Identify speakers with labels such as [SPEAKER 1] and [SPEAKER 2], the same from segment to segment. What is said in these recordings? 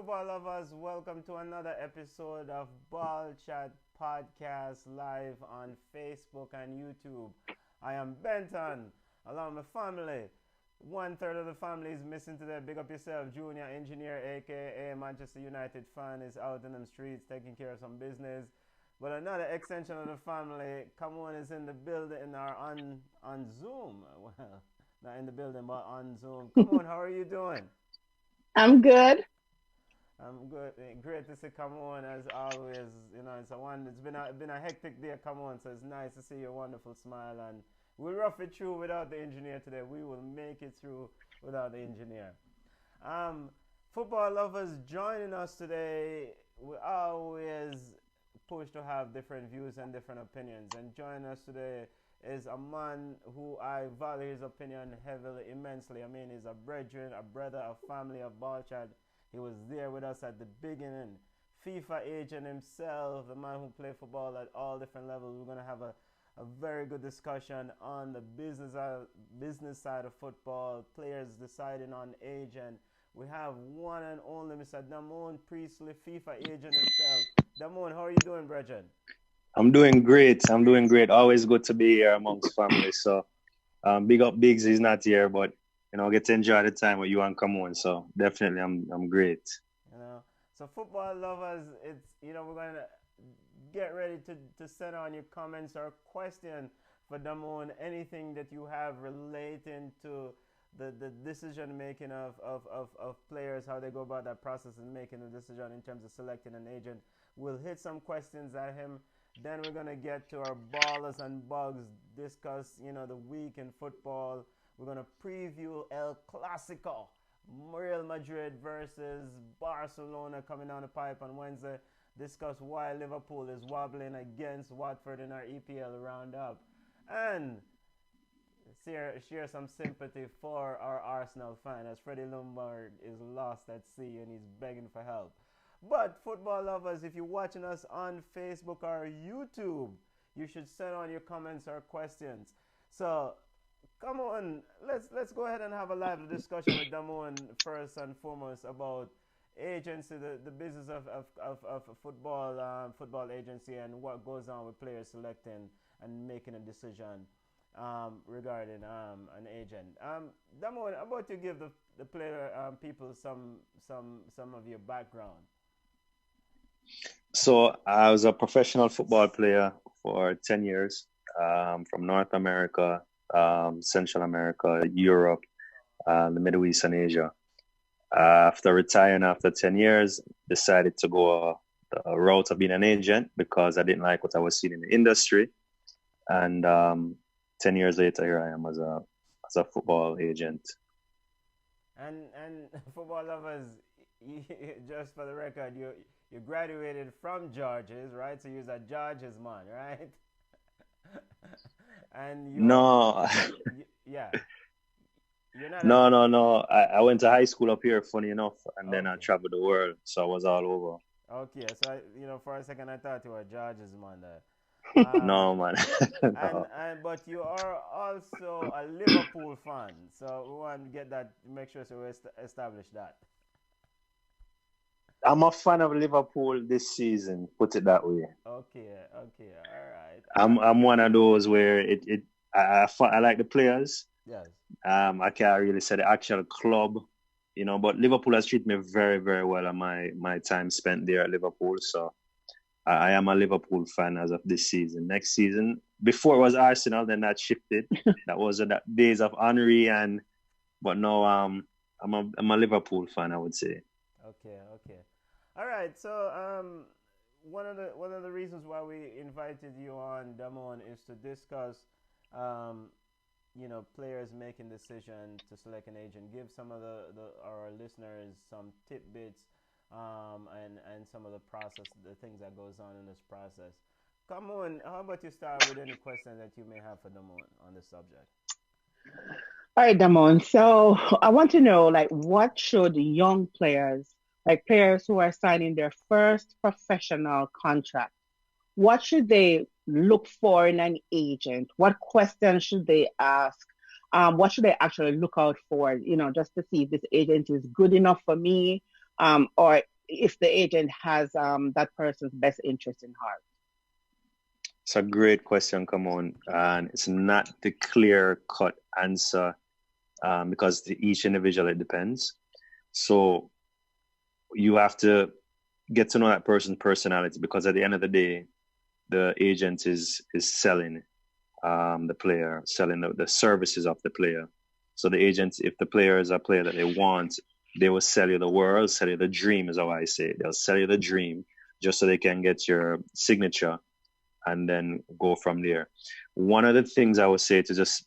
[SPEAKER 1] football lovers, welcome to another episode of Ball Chat Podcast live on Facebook and YouTube. I am Benton, along with my family. One third of the family is missing today. Big up yourself, Junior Engineer, aka Manchester United fan, is out in them streets taking care of some business. But another extension of the family, come on, is in the building or on Zoom. Well, not in the building, but on Zoom. Come on, how are you doing?
[SPEAKER 2] I'm good.
[SPEAKER 1] I'm good. Great to see come on as always. It's a one. It's been a hectic day. Come on, so it's nice to see your wonderful smile. And we'll rough it through without the engineer today. We will make it through without the engineer. Um, Football lovers joining us today. We always push to have different views and different opinions. And joining us today is a man who I value his opinion heavily, immensely. I mean, he's a brethren, a brother, a family, a ball child. He was there with us at the beginning. FIFA agent himself, the man who played football at all different levels. We're going to have a very good discussion on the business side of football, players deciding on agent. We have one and only Mr. Damone Priestley, FIFA agent himself. Damone, how are you doing, brethren?
[SPEAKER 3] I'm doing great. I'm doing great. Always good to be here amongst family. So, big up Biggs. He's not here, but get to enjoy the time with you and come on. So definitely, I'm great.
[SPEAKER 1] You know, so football lovers, we're going to get ready to send on your comments or question for Damone. Anything that you have relating to the decision making of players, how they go about that process and making a decision in terms of selecting an agent. We'll hit some questions at him. Then we're gonna get to our ballers and bugs, discuss the week in football. We're gonna preview El Clasico, Real Madrid versus Barcelona coming down the pipe on Wednesday. Discuss why Liverpool is wobbling against Watford in our EPL roundup, and share some sympathy for our Arsenal fan as Freddie Lombard is lost at sea and he's begging for help. But football lovers, if you're watching us on Facebook or YouTube, you should send on your comments or questions. So come on, let's go ahead and have a lively discussion with Damon first and foremost about agency, the business of football agency, and what goes on with players selecting and making a decision regarding an agent. Damon, I'm about to give the player people some of your background.
[SPEAKER 3] So I was a professional football player for 10 years, from North America, Central America, Europe, the Middle East, and Asia. After retiring after 10 years, decided to go the route of being an agent because I didn't like what I was seeing in the industry. And 10 years later, here I am as a football agent.
[SPEAKER 1] And football lovers, just for the record, you graduated from George's, right? So you're a George's man, right? And
[SPEAKER 3] No,
[SPEAKER 1] yeah, you're not.
[SPEAKER 3] no. I went to high school up here, funny enough, and then I
[SPEAKER 1] Okay.
[SPEAKER 3] traveled the world, so I was all over.
[SPEAKER 1] Okay, so for a second I thought you were George's man there.
[SPEAKER 3] No,
[SPEAKER 1] Um,
[SPEAKER 3] man.
[SPEAKER 1] and
[SPEAKER 3] No.
[SPEAKER 1] and but you are also a Liverpool fan, so we want to get that, make sure so we establish that.
[SPEAKER 3] I'm a fan of Liverpool this season, put it that way.
[SPEAKER 1] Okay, okay, all right,
[SPEAKER 3] I'm one of those where I like the players.
[SPEAKER 1] yes.
[SPEAKER 3] I can't really say the actual club, but Liverpool has treated me very, very well on my time spent there at Liverpool. So I am a Liverpool fan as of this season. Next season, before it was Arsenal, then that shifted. That was the days of Henry, but now I'm a Liverpool fan, I would say.
[SPEAKER 1] Okay, okay. All right. So one of the reasons why we invited you on, Damon, is to discuss um players making decision to select an agent. Give some of our listeners some tidbits and some of the process, the things that goes on in this process. Come on, how about you start with any question that you may have for Damon on this subject?
[SPEAKER 2] All right, Damon. So I want to know, like, what should young players, like players who are signing their first professional contract, what should they look for in an agent? What questions should they ask? What should they actually look out for? Just to see if this agent is good enough for me, or if the agent has that person's best interest in heart?
[SPEAKER 3] It's a great question, come on, and it's not the clear-cut answer because each individual it depends. So you have to get to know that person's personality because at the end of the day, the agent is selling the player, selling the services of the player. So the agent, if the player is a player that they want, they will sell you the world, sell you the dream, is how I say it. They'll sell you the dream just so they can get your signature and then go from there. One of the things I would say to just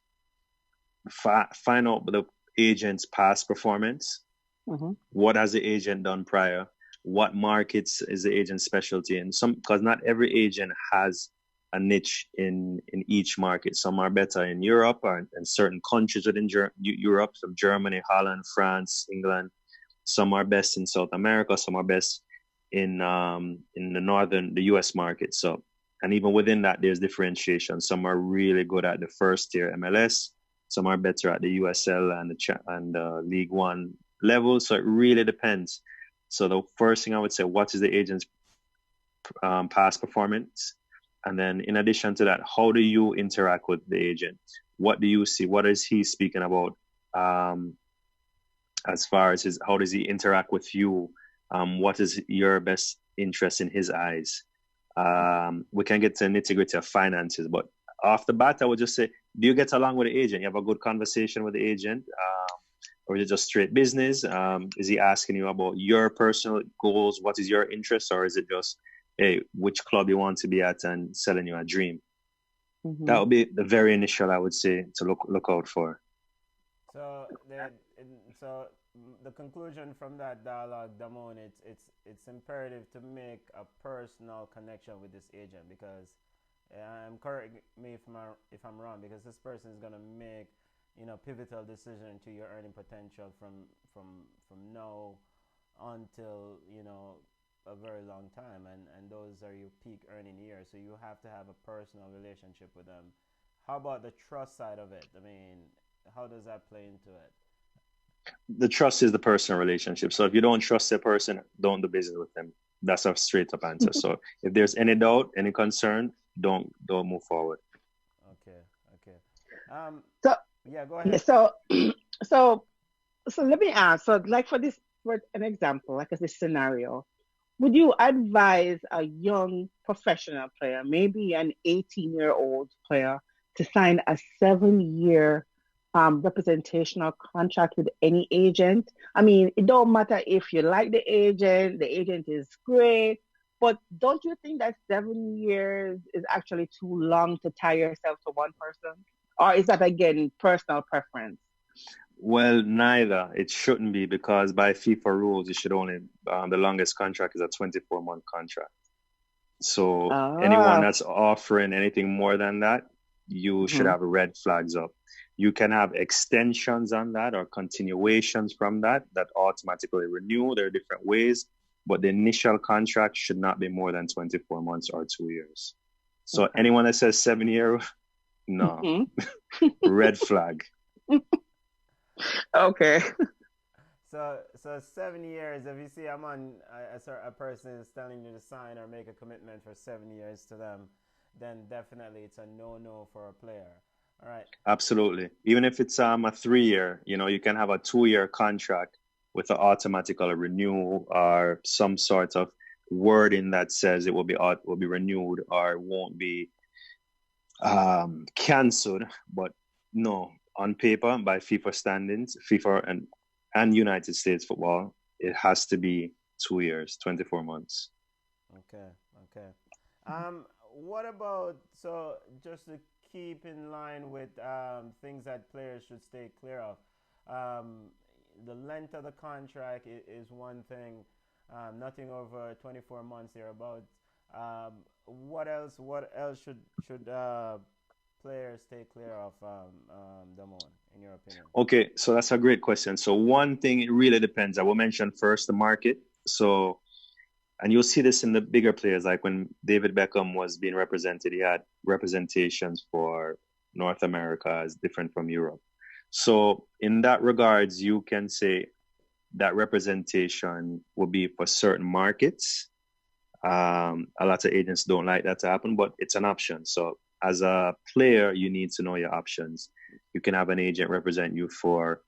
[SPEAKER 3] find out the agent's past performance.
[SPEAKER 2] Mm-hmm.
[SPEAKER 3] What has the agent done prior? What markets is the agent's specialty in? Because not every agent has a niche in each market. Some are better in Europe or in certain countries within Europe, so Germany, Holland, France, England. Some are best in South America. Some are best in the US market. So, and even within that, there's differentiation. Some are really good at the first tier MLS. Some are better at the USL and the League One level. So it really depends. So the first thing I would say, what is the agent's past performance? And then in addition to that, how do you interact with the agent? What do you see? What is he speaking about as far as how does he interact with you? What is your best interest in his eyes? We can get to nitty-gritty of finances, but off the bat, I would just say, do you get along with the agent? You have a good conversation with the agent? Or is it just straight business? Is he asking you about your personal goals? What is your interest? Or is it just, hey, which club you want to be at and selling you a dream? Mm-hmm. That would be the very initial, I would say, to look out for.
[SPEAKER 1] So the conclusion from that dialogue, Damone, it's imperative to make a personal connection with this agent because correct me if I'm wrong, because this person is gonna make pivotal decision to your earning potential from now until a very long time, and those are your peak earning years. So you have to have a personal relationship with them. How about the trust side of it? I mean, how does that play into it?
[SPEAKER 3] The trust is the personal relationship. So if you don't trust a person, don't do business with them. That's a straight up answer. So if there's any doubt, any concern, don't move forward.
[SPEAKER 1] Okay.
[SPEAKER 2] So
[SPEAKER 1] yeah, go ahead.
[SPEAKER 2] So let me ask. So like for an example, like as this scenario, would you advise a young professional player, maybe an 18-year-old player, to sign a 7-year representational contract with any agent? I mean, it don't matter if you like the agent is great, but don't you think that 7 years is actually too long to tie yourself to one person? Or is that, again, personal preference?
[SPEAKER 3] Well, neither. It shouldn't be, because by FIFA rules, it should only, the longest contract is a 24-month contract. So anyone that's offering anything more than that, you should have red flags up. You can have extensions on that or continuations from that automatically renew. There are different ways, but the initial contract should not be more than 24 months or 2 years. So anyone that says 7 years, no, red flag.
[SPEAKER 2] Okay.
[SPEAKER 1] So 7 years, if you see a person is telling you to sign or make a commitment for 7 years to them, then definitely it's a no for a player. All right.
[SPEAKER 3] Absolutely. Even if it's a 3-year, you can have a 2-year contract with an automatical renewal or some sort of wording that says it will be renewed or won't be cancelled. But no, on paper, by FIFA standards, FIFA and United States football, it has to be 2 years, 24 months.
[SPEAKER 1] Okay. What about, so just to keep in line with things that players should stay clear of, the length of the contract is one thing, nothing over 24 months thereabouts. What else should players stay clear of, Damone, in your opinion?
[SPEAKER 3] Okay, so that's a great question. So one thing, it really depends. I will mention first the market. So, and you'll see this in the bigger players, like when David Beckham was being represented, he had representations for North America as different from Europe. So in that regards, you can say that representation will be for certain markets. A lot of agents don't like that to happen, but it's an option. So as a player, you need to know your options. You can have an agent represent you for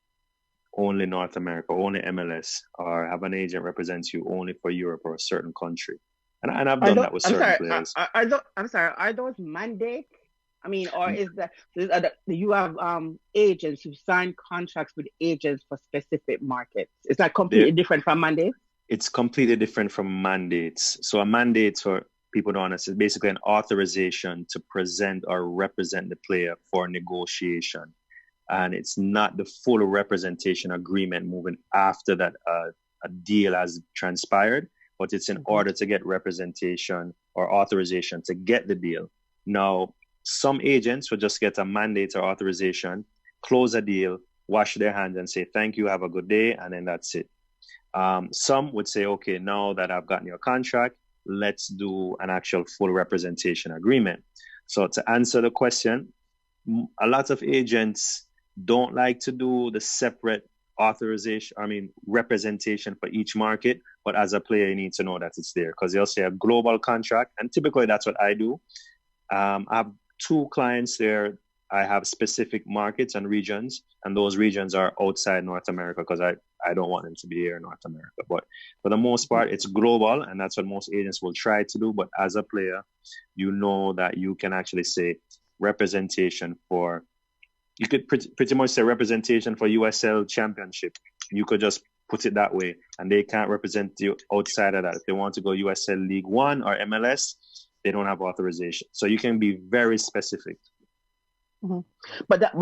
[SPEAKER 3] only North America, only MLS, or have an agent represent you only for Europe or a certain country. And I've done that with certain players.
[SPEAKER 2] Are those mandates? I mean, or you have agents who sign contracts with agents for specific markets? Is that completely different from mandates?
[SPEAKER 3] It's completely different from mandates. So a mandate, for people don't understand, is basically an authorization to present or represent the player for negotiation. And it's not the full representation agreement moving after that a deal has transpired, but it's in order to get representation or authorization to get the deal. Now, some agents will just get a mandate or authorization, close a deal, wash their hands and say, thank you, have a good day, and then that's it. Some would say, okay, now that I've gotten your contract, let's do an actual full representation agreement. So to answer the question, a lot of agents don't like to do the separate representation for each market. But as a player, you need to know that it's there, because they'll say a global contract. And typically that's what I do. I have 2 clients there. I have specific markets and regions, and those regions are outside North America because I don't want them to be here in North America. But for the most part, it's global, and that's what most agents will try to do. But as a player, you know that you can actually say representation for, you could pretty much say representation for USL Championship. You could just put it that way, and they can't represent you outside of that. If they want to go USL League One or MLS, they don't have authorization. So you can be very specific.
[SPEAKER 2] Mm-hmm. But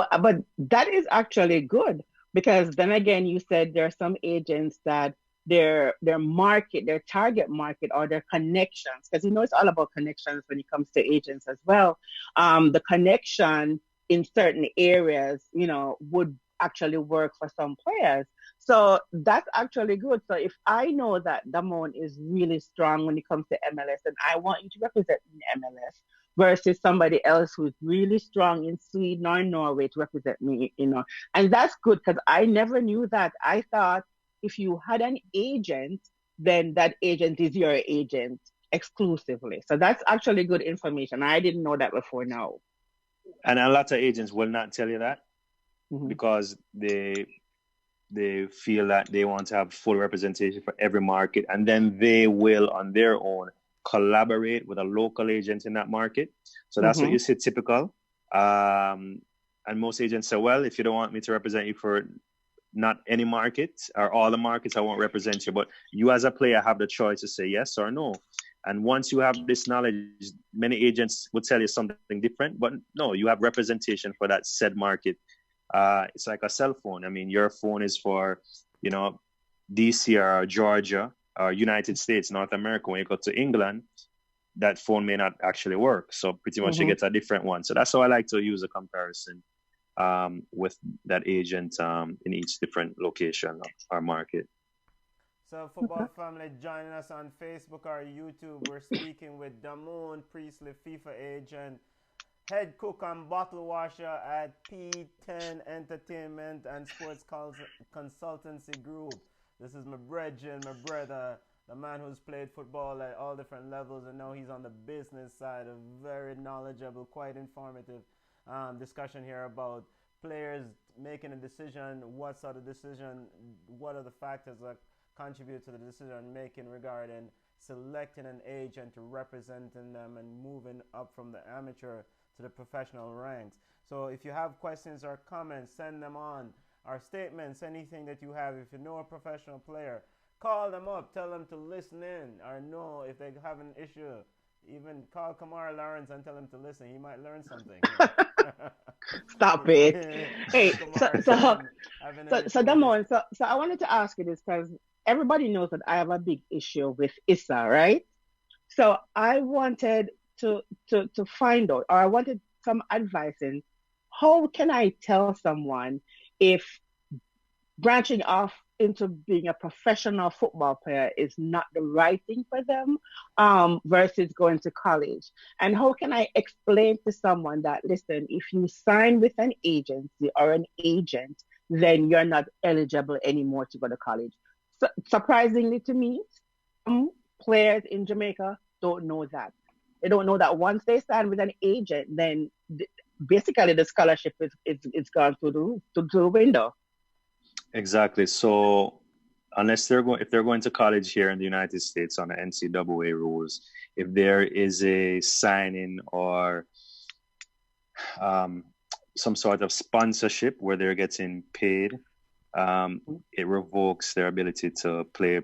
[SPEAKER 2] that is actually good, because then again, you said there are some agents that their market, their target market, or their connections, because it's all about connections when it comes to agents as well. The connection in certain areas, would actually work for some players. So that's actually good. So if I know that Damone is really strong when it comes to MLS, and I want you to represent me in MLS, versus somebody else who's really strong in Sweden or Norway to represent me, and that's good, because I never knew that. I thought if you had an agent, then that agent is your agent exclusively. So that's actually good information. I didn't know that before now.
[SPEAKER 3] And a lot of agents will not tell you that, because they feel that they want to have full representation for every market, and then they will on their own collaborate with a local agent in that market. So that's what you see typical. And most agents say, well, if you don't want me to represent you for not any market or all the markets, I won't represent you. But you as a player have the choice to say yes or no. And once you have this knowledge, many agents would tell you something different, but no, you have representation for that said market. It's like a cell phone. I mean, your phone is for, DC or Georgia or United States, North America. When you go to England, that phone may not actually work. So pretty much you get a different one. So that's how I like to use a comparison with that agent in each different location or market.
[SPEAKER 1] So football family, joining us on Facebook or YouTube, we're speaking with Damone Priestley, FIFA agent, head cook and bottle washer at P10 Entertainment and Sports Consultancy Group. This is my brethren, my brother, the man who's played football at all different levels, and now he's on the business side. A very knowledgeable, quite informative discussion here about players making a decision, what sort of decision, what are the factors that contribute to the decision making regarding selecting an agent to representing them and moving up from the amateur to the professional ranks. So if you have questions or comments, send them on. Or statements, anything that you have. If you know a professional player, call them up, tell them to listen in, or know if they have an issue. Even call Kamara Lawrence and him to listen. He might learn something.
[SPEAKER 2] Stop it. Hey, so Damone, so I wanted to ask you this, because everybody knows that I have a big issue with ISA, right? So I wanted to find out, or I wanted some advice in how can I tell someone if branching off into being a professional football player is not the right thing for them versus going to college? And how can I explain to someone that, listen, if you sign with an agency or an agent, then you're not eligible anymore to go to college? Surprisingly to me, some players in Jamaica don't know that. They don't know that once they sign with an agent, then basically the scholarship is gone through the roof, to the window.
[SPEAKER 3] Exactly. So unless if they're going to college here in the United States on the NCAA rules, if there is a signing or some sort of sponsorship where they're getting paid, it revokes their ability to play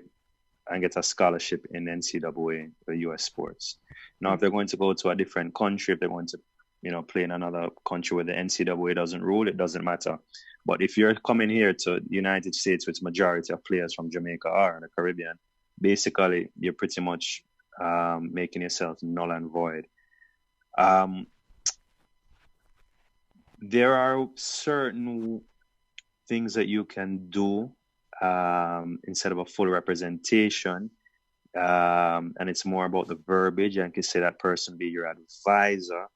[SPEAKER 3] and get a scholarship in NCAA or US sports. Now, if they're going to go to a different country, if they're going to, play in another country where the NCAA doesn't rule, it doesn't matter. But if you're coming here to the United States, which majority of players from Jamaica are in the Caribbean, basically you're pretty much making yourself null and void. There are certain things that you can do instead of a full representation, and it's more about the verbiage. And can say that person be your advisor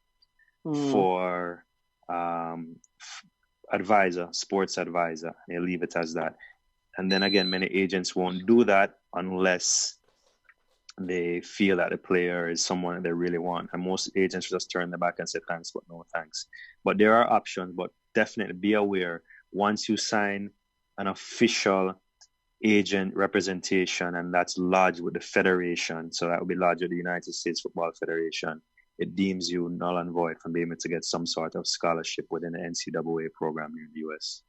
[SPEAKER 3] for sports advisor. They leave it as that. And then again, many agents won't do that unless they feel that the player is someone they really want. And most agents just turn their back and say thanks, but no thanks. But there are options, but definitely be aware once you sign an official agent representation, and that's lodged with the federation, so that would be lodged with the United States Football Federation, it deems you null and void from being able to get some sort of scholarship within the NCAA program in the US.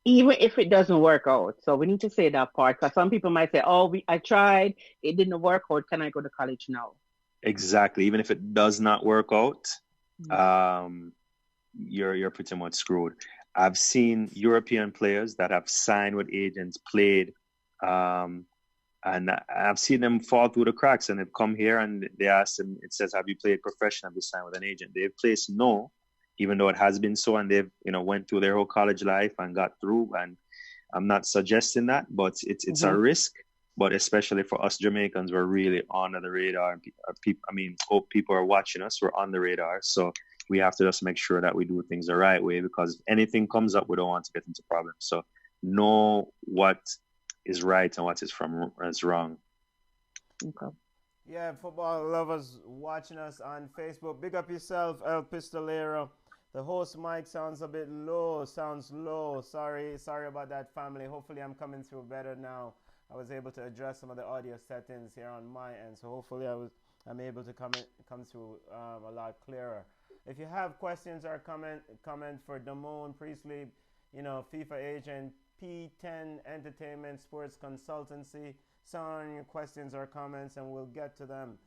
[SPEAKER 2] Even if it doesn't work out. So we need to say that part, because some people might say, I tried, it didn't work out, can I go to college now?
[SPEAKER 3] Exactly. Even if it does not work out, you're pretty much screwed. I've seen European players that have signed with agents, played, and I've seen them fall through the cracks, and they've come here and they ask them, it says, have you played professional? Have you signed with an agent? They've placed no, even though it has been so, and they've, went through their whole college life and got through. And I'm not suggesting that, but it's a risk. But especially for us Jamaicans, we're really on the radar. Hope people are watching us. We're on the radar. So we have to just make sure that we do things the right way, because if anything comes up, we don't want to get into problems. So know what is right and what is wrong.
[SPEAKER 2] Okay.
[SPEAKER 1] Yeah, football lovers watching us on Facebook, big up yourself, El Pistolero. The host mic sounds a bit low, sounds low. Sorry about that, family. Hopefully I'm coming through better now. I was able to address some of the audio settings here on my end, so hopefully I'm able to come through a lot clearer. If you have questions or comment for Damone, Priestley, FIFA agent, P10 Entertainment Sports Consultancy, send on your questions or comments and we'll get to them.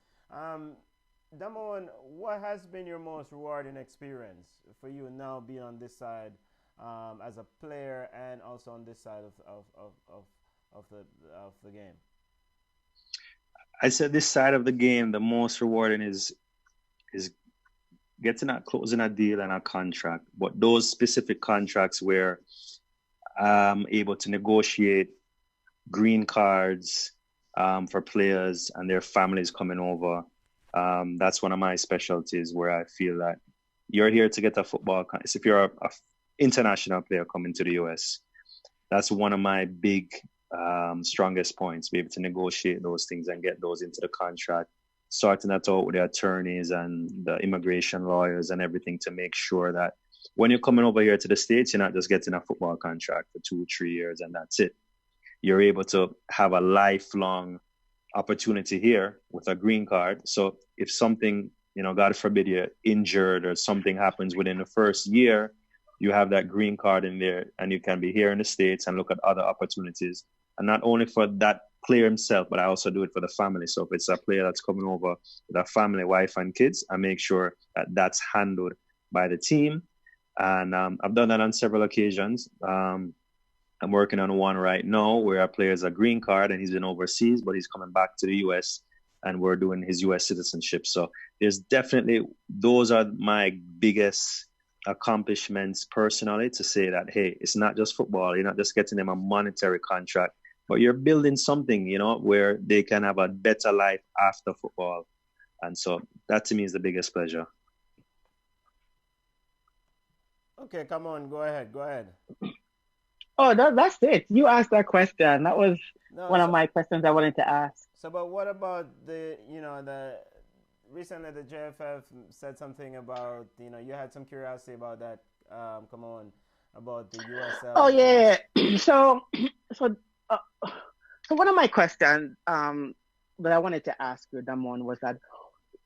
[SPEAKER 1] Damone, what has been your most rewarding experience for you now being on this side as a player and also on this side of the game?
[SPEAKER 3] I said this side of the game, the most rewarding is getting closing a deal and a contract. But those specific contracts where I'm able to negotiate green cards for players and their families coming over. That's one of my specialties, where I feel that you're here to get a football. If you're a international player coming to the US, that's one of my big strongest points, be able to negotiate those things and get those into the contract, sorting that out with the attorneys and the immigration lawyers and everything, to make sure that when you're coming over here to the States, you're not just getting a football contract for 2-3 years and that's it. You're able to have a lifelong opportunity here with a green card. So if something, God forbid, you're injured or something happens within the first year, you have that green card in there and you can be here in the States and look at other opportunities. And not only for that player himself, but I also do it for the family. So if it's a player that's coming over with a family, wife and kids, I make sure that that's handled by the team. And I've done that on several occasions. I'm working on one right now where a player has a green card and he's been overseas, but he's coming back to the US and we're doing his US citizenship. So there's definitely, those are my biggest accomplishments personally, to say that, hey, it's not just football. You're not just getting them a monetary contract, but you're building something, where they can have a better life after football. And so that to me is the biggest pleasure.
[SPEAKER 1] Okay, come on, go ahead.
[SPEAKER 2] Oh, that's it. You asked that question. That was
[SPEAKER 1] No,
[SPEAKER 2] one of my questions I wanted to ask.
[SPEAKER 1] but what about the recently the JFF said something about you had some curiosity about that. Come on, about the USL
[SPEAKER 2] Oh
[SPEAKER 1] and MLS.
[SPEAKER 2] yeah. So so uh, so one of my questions that I wanted to ask you, Damon, was that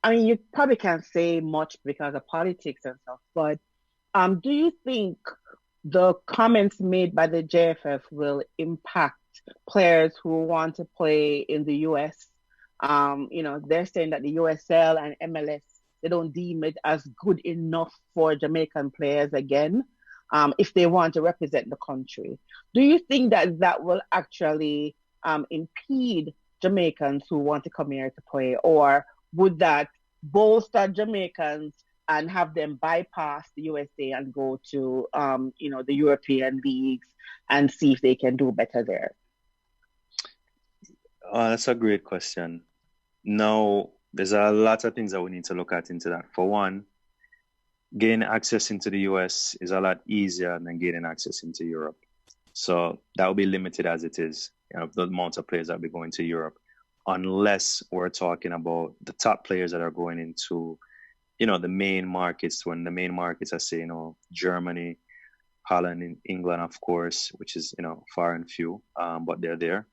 [SPEAKER 2] I mean you probably can't say much because of politics and stuff, but do you think the comments made by the JFF will impact players who want to play in the US? They're saying that the USL and MLS, they don't deem it as good enough for Jamaican players again, if they want to represent the country. Do you think that that will actually impede Jamaicans who want to come here to play, or would that bolster Jamaicans and have them bypass the USA and go to the European leagues and see if they can do better there?
[SPEAKER 3] That's a great question. Now, there's a lot of things that we need to look at into that. For one, getting access into the US is a lot easier than getting access into Europe. So that will be limited as it is, the amount of players that will be going to Europe, unless we're talking about the top players that are going into, the main markets, when the main markets are, say, Germany, Holland, and England, of course, which is, far and few, but they're there.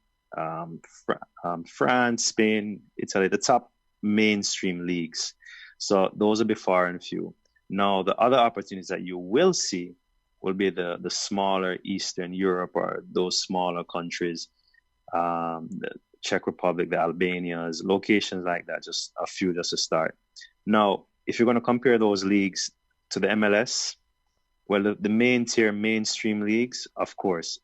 [SPEAKER 3] France, Spain, Italy, the top mainstream leagues. So those will be far and few. Now, the other opportunities that you will see will be the smaller Eastern Europe, or those smaller countries, the Czech Republic, the Albanias, locations like that, just a few just to start. Now, if you're going to compare those leagues to the MLS, well, the main tier mainstream leagues, of course,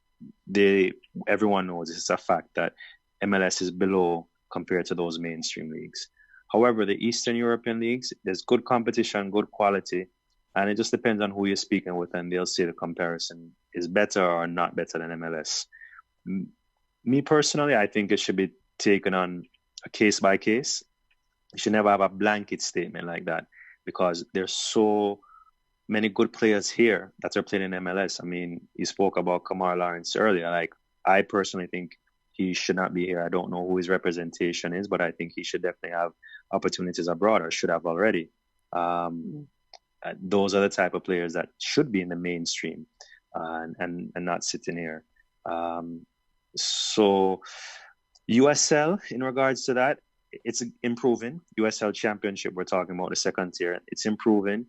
[SPEAKER 3] everyone knows it's a fact that MLS is below compared to those mainstream leagues. However, the Eastern European leagues, there's good competition, good quality, and it just depends on who you're speaking with, and they'll say the comparison is better or not better than MLS. Me personally, I think it should be taken on a case by case. You should never have a blanket statement like that, because there's so many good players here that are playing in MLS. I mean, you spoke about Kamar Lawrence earlier. Like, I personally think he should not be here. I don't know who his representation is, but I think he should definitely have opportunities abroad, or should have already. Those are the type of players that should be in the mainstream, and not sitting here. So USL, in regards to that, it's improving. USL Championship, we're talking about the second tier. It's improving,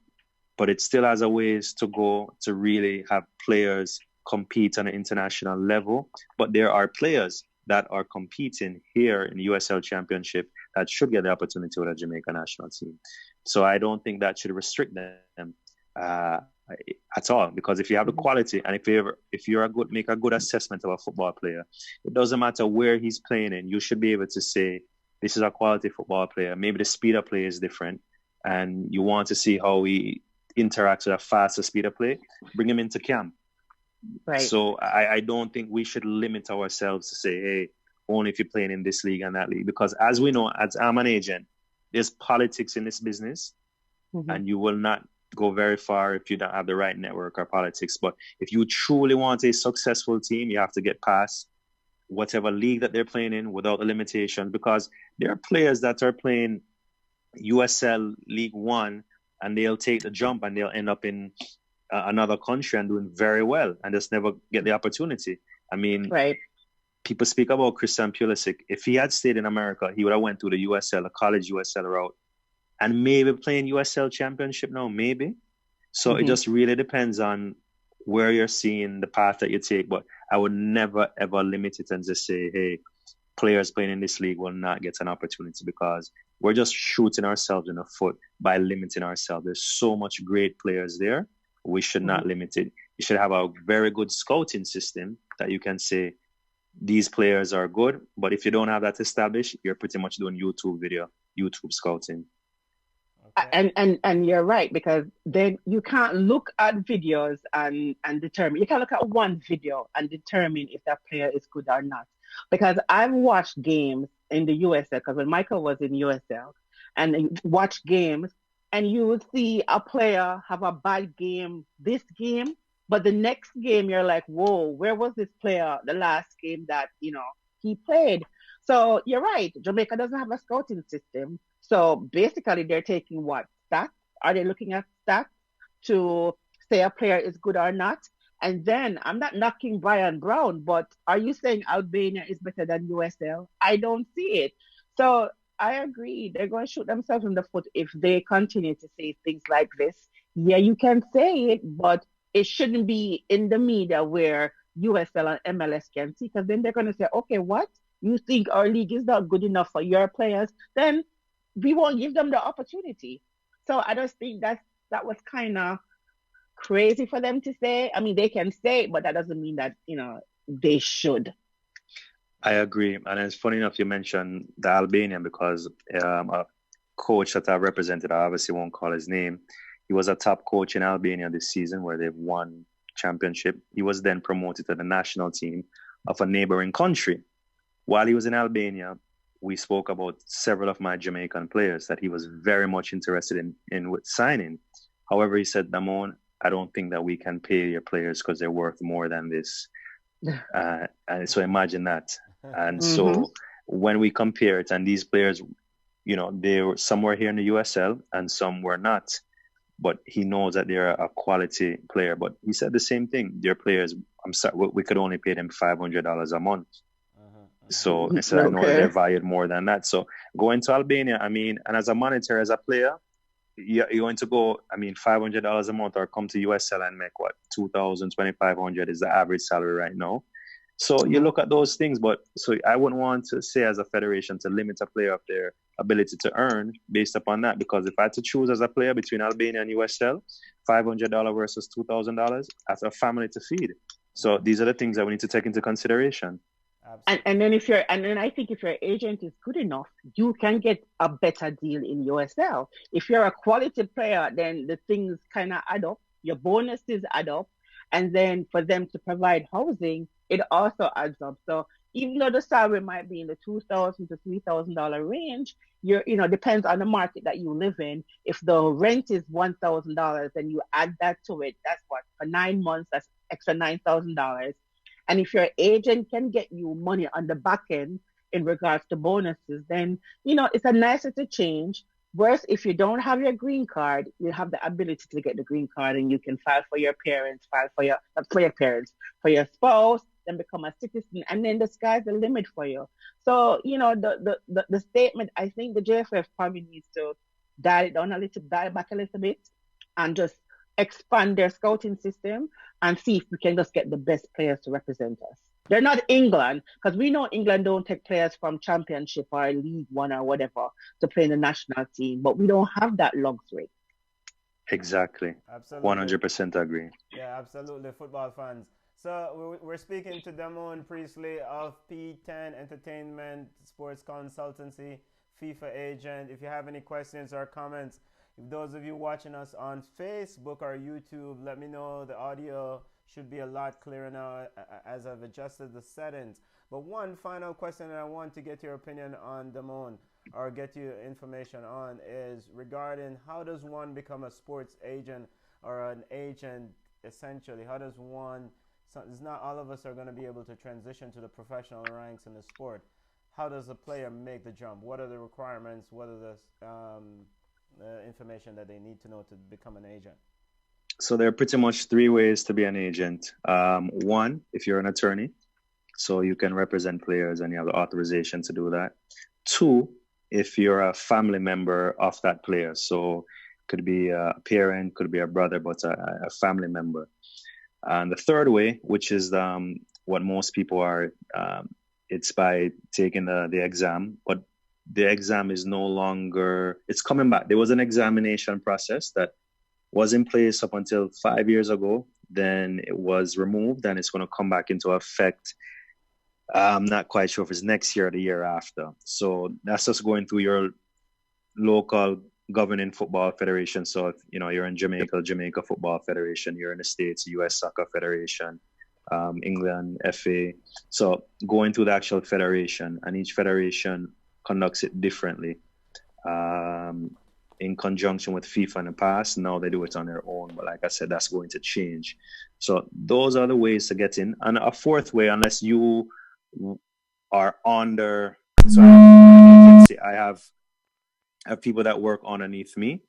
[SPEAKER 3] but it still has a ways to go to really have players compete on an international level. But there are players that are competing here in the USL Championship that should get the opportunity with a Jamaica national team. So I don't think that should restrict them at all, because if you have the quality, and if you're make a good assessment of a football player, it doesn't matter where he's playing in, you should be able to say, this is a quality football player. Maybe the speed of play is different, and you want to see how he interacts with a faster speed of play, bring him into camp.
[SPEAKER 2] Right.
[SPEAKER 3] So I don't think we should limit ourselves to say, hey, only if you're playing in this league and that league. Because as we know, as I'm an agent, there's politics in this business, and you will not go very far if you don't have the right network or politics. But if you truly want a successful team, you have to get past whatever league that they're playing in without the limitations, because there are players that are playing USL League One and they'll take the jump and they'll end up in another country and doing very well and just never get the opportunity. I mean,
[SPEAKER 2] right.
[SPEAKER 3] People speak about Christian Pulisic. If he had stayed in America, he would have went through the USL, a college USL route, and maybe playing USL Championship now, maybe. So it just really depends on where you're seeing the path that you take. But I would never, ever limit it and just say, hey, players playing in this league will not get an opportunity, because we're just shooting ourselves in the foot by limiting ourselves. There's so much great players there. We should not limit it. You should have a very good scouting system that you can say, these players are good. But if you don't have that established, you're pretty much doing YouTube scouting.
[SPEAKER 2] Okay. And you're right, because then you can't look at videos and determine. You can't look at one video and determine if that player is good or not. Because I've watched games in the USL, because when Michael was in USL, and watched games, and you would see a player have a bad game this game, But the next game, you're like, whoa, where was this player the last game that, he played? So you're right. Jamaica doesn't have a scouting system. So basically, they're taking what? Stats? Are they looking at stats to say a player is good or not? And then I'm not knocking Brian Brown, but are you saying Albania is better than USL? I don't see it. So I agree. They're going to shoot themselves in the foot if they continue to say things like this. Yeah, you can say it, but it shouldn't be in the media where USL and MLS can see, because then they're going to say, okay, what? You think our league is not good enough for your players? Then we won't give them the opportunity. So I just think that was kind of crazy for them to say. I mean, they can say it, but that doesn't mean that, they should.
[SPEAKER 3] I agree. And it's funny enough you mentioned the Albanian, because a coach that I represented, I obviously won't call his name. He was a top coach in Albania this season where they've won championship. He was then promoted to the national team of a neighboring country. While he was in Albania, we spoke about several of my Jamaican players that he was very much interested in signing. However, he said, Damone, I don't think that we can pay your players because they're worth more than this. And so imagine that. And so when we compare it, and these players, they were somewhere here in the USL and some were not. But he knows that they're a quality player. But he said the same thing. Their players, I'm sorry, we could only pay them $500 a month. So I said, I know that they're valued more than that. So going to Albania, I mean, and as a monitor, as a player, you're going to go, I mean, $500 a month or come to USL and make what, $2,000, $2,500 is the average salary right now. So you look at those things, but so I wouldn't want to say as a federation to limit a player of their ability to earn based upon that, because if I had to choose as a player between Albania and USL, $500 versus $2,000, that's a family to feed. So these are the things that we need to take into consideration.
[SPEAKER 2] And then I think if your agent is good enough, you can get a better deal in USL. If you're a quality player, then the things kind of add up. Your bonuses add up, and then for them to provide housing, it also adds up. So even though the salary might be in the $2,000 to $3,000 range, depends on the market that you live in. If the rent is $1,000 and you add that to it, that's what, for 9 months, that's extra $9,000. And if your agent can get you money on the back end in regards to bonuses, then, it's a nice little change. Whereas if you don't have your green card, you have the ability to get the green card and you can file for your parents, for your spouse, then become a citizen. And then the sky's the limit for you. So, the statement, I think the JFF probably needs to dial back a little bit and just expand their scouting system and see if we can just get the best players to represent us. They're not England, because we know England don't take players from Championship or League One or whatever to play in the national team, but we don't have that luxury.
[SPEAKER 3] Exactly. Absolutely. 100% agree.
[SPEAKER 1] Yeah, absolutely, football fans. So we're speaking to Damone Priestley of P10 Entertainment Sports Consultancy, FIFA agent. If you have any questions or comments, if those of you watching us on Facebook or YouTube, let me know. The audio should be a lot clearer now as I've adjusted the settings. But one final question that I want to get your opinion on, Damone, or get you information on, is regarding how does one become a sports agent or an agent, essentially? How does one, it's not all of us are going to be able to transition to the professional ranks in the sport. How does a player make the jump? What are the requirements? What are the information that they need to know to become an agent?
[SPEAKER 3] So there are pretty much 3 ways to be an agent. One, if you're an attorney, so you can represent players and you have the authorization to do that. 2, if you're a family member of that player, so could be a parent, could be a brother, but a family member. And the 3rd way, which is what most people are, it's by taking the exam, but the exam is no longer, it's coming back. There was an examination process that was in place up until 5 years ago. Then it was removed and it's going to come back into effect. I'm not quite sure if it's next year or the year after. So that's just going through your local governing football federation. So if you're in Jamaica Football Federation, you're in the States, US Soccer Federation, England, FA. So going through the actual federation, and each federation conducts it differently. in conjunction with FIFA in the past. Now they do it on their own. But like I said, that's going to change. So those are the ways to get in. And a fourth way, unless you are under, so I have people that work underneath me,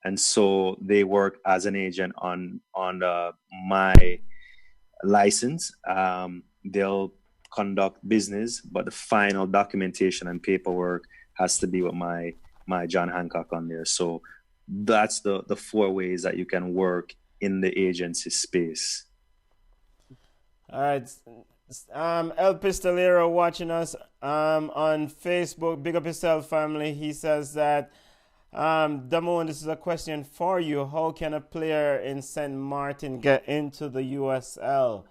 [SPEAKER 3] and so they work as an agent on my license. They'll conduct business, but the final documentation and paperwork has to be with my John Hancock on there. So that's the 4 ways that you can work in the agency space.
[SPEAKER 1] All right. El Pistolero watching us on Facebook. Big up yourself, family. He says that, Damone, this is a question for you. How can a player in St. Martin get into the USL?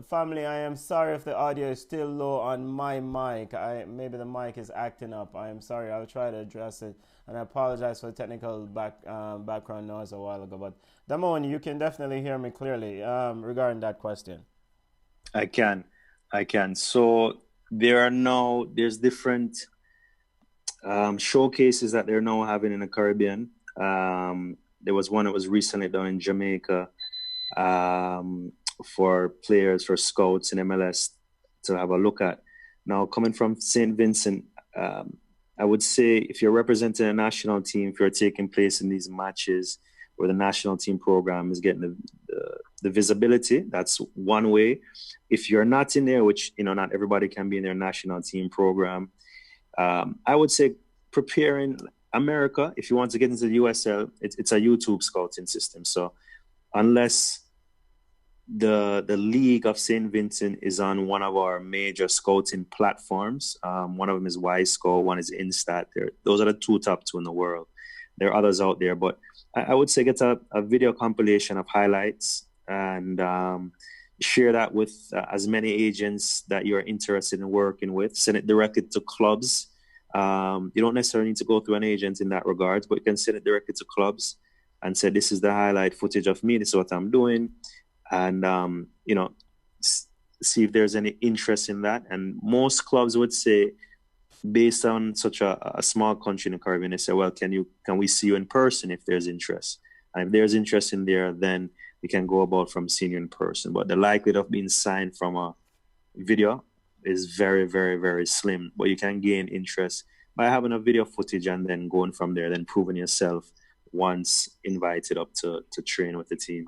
[SPEAKER 1] Family, I am sorry if the audio is still low on my mic. Maybe the mic is acting up. I am sorry. I'll try to address it. And I apologize for the technical background noise a while ago. But Damone, you can definitely hear me clearly regarding that question.
[SPEAKER 3] I can. So there's different showcases that they're now having in the Caribbean. There was one that was recently done in Jamaica for players, for scouts in MLS to have a look at. Now, coming from St. Vincent, I would say if you're representing a national team, if you're taking place in these matches where the national team program is getting the visibility, that's one way. If you're not in there, which, not everybody can be in their national team program, I would say preparing America, if you want to get into the USL, it's a YouTube scouting system. So unless the League of St. Vincent is on one of our major scouting platforms, one of them is Y-Scout, one is Instat. Those are the top 2 in the world. There are others out there, but I would say get a video compilation of highlights and share that with as many agents that you're interested in working with. Send it directly to clubs. You don't necessarily need to go through an agent in that regard, but you can send it directly to clubs and say, this is the highlight footage of me, this is what I'm doing. And, see if there's any interest in that. And most clubs would say, based on such a small country in the Caribbean, they say, well, can we see you in person if there's interest? And if there's interest in there, then we can go about from seeing you in person. But the likelihood of being signed from a video is very, very, very slim. But you can gain interest by having a video footage and then going from there, then proving yourself once invited up to train with the team.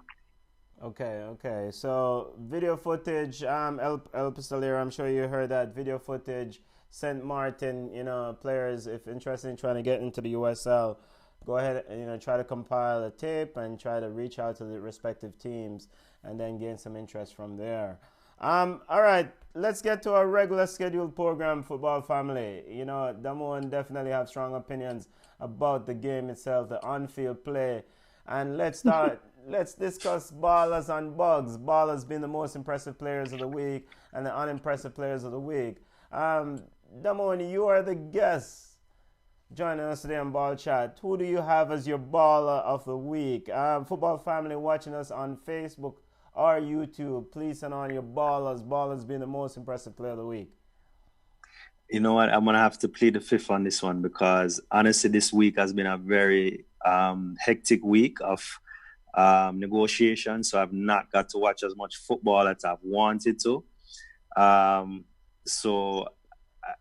[SPEAKER 1] Okay. So video footage, El Pistolero, I'm sure you heard that. Video footage, St. Martin, players, if interested in trying to get into the USL, go ahead and, try to compile a tape and try to reach out to the respective teams and then gain some interest from there. All right, let's get to our regular scheduled program, football family. Damone definitely have strong opinions about the game itself, the on-field play. And let's start. Let's discuss ballers and bugs. Ballers being the most impressive players of the week and the unimpressive players of the week. Damone, you are the guest joining us today on Ball Chat. Who do you have as your baller of the week? Football family watching us on Facebook or YouTube, please send on your ballers. Ballers being the most impressive player of the week.
[SPEAKER 3] You know what? I'm going to have to plead the fifth on this one because honestly, this week has been a very hectic week of negotiations. So I've not got to watch as much football as I've wanted to. So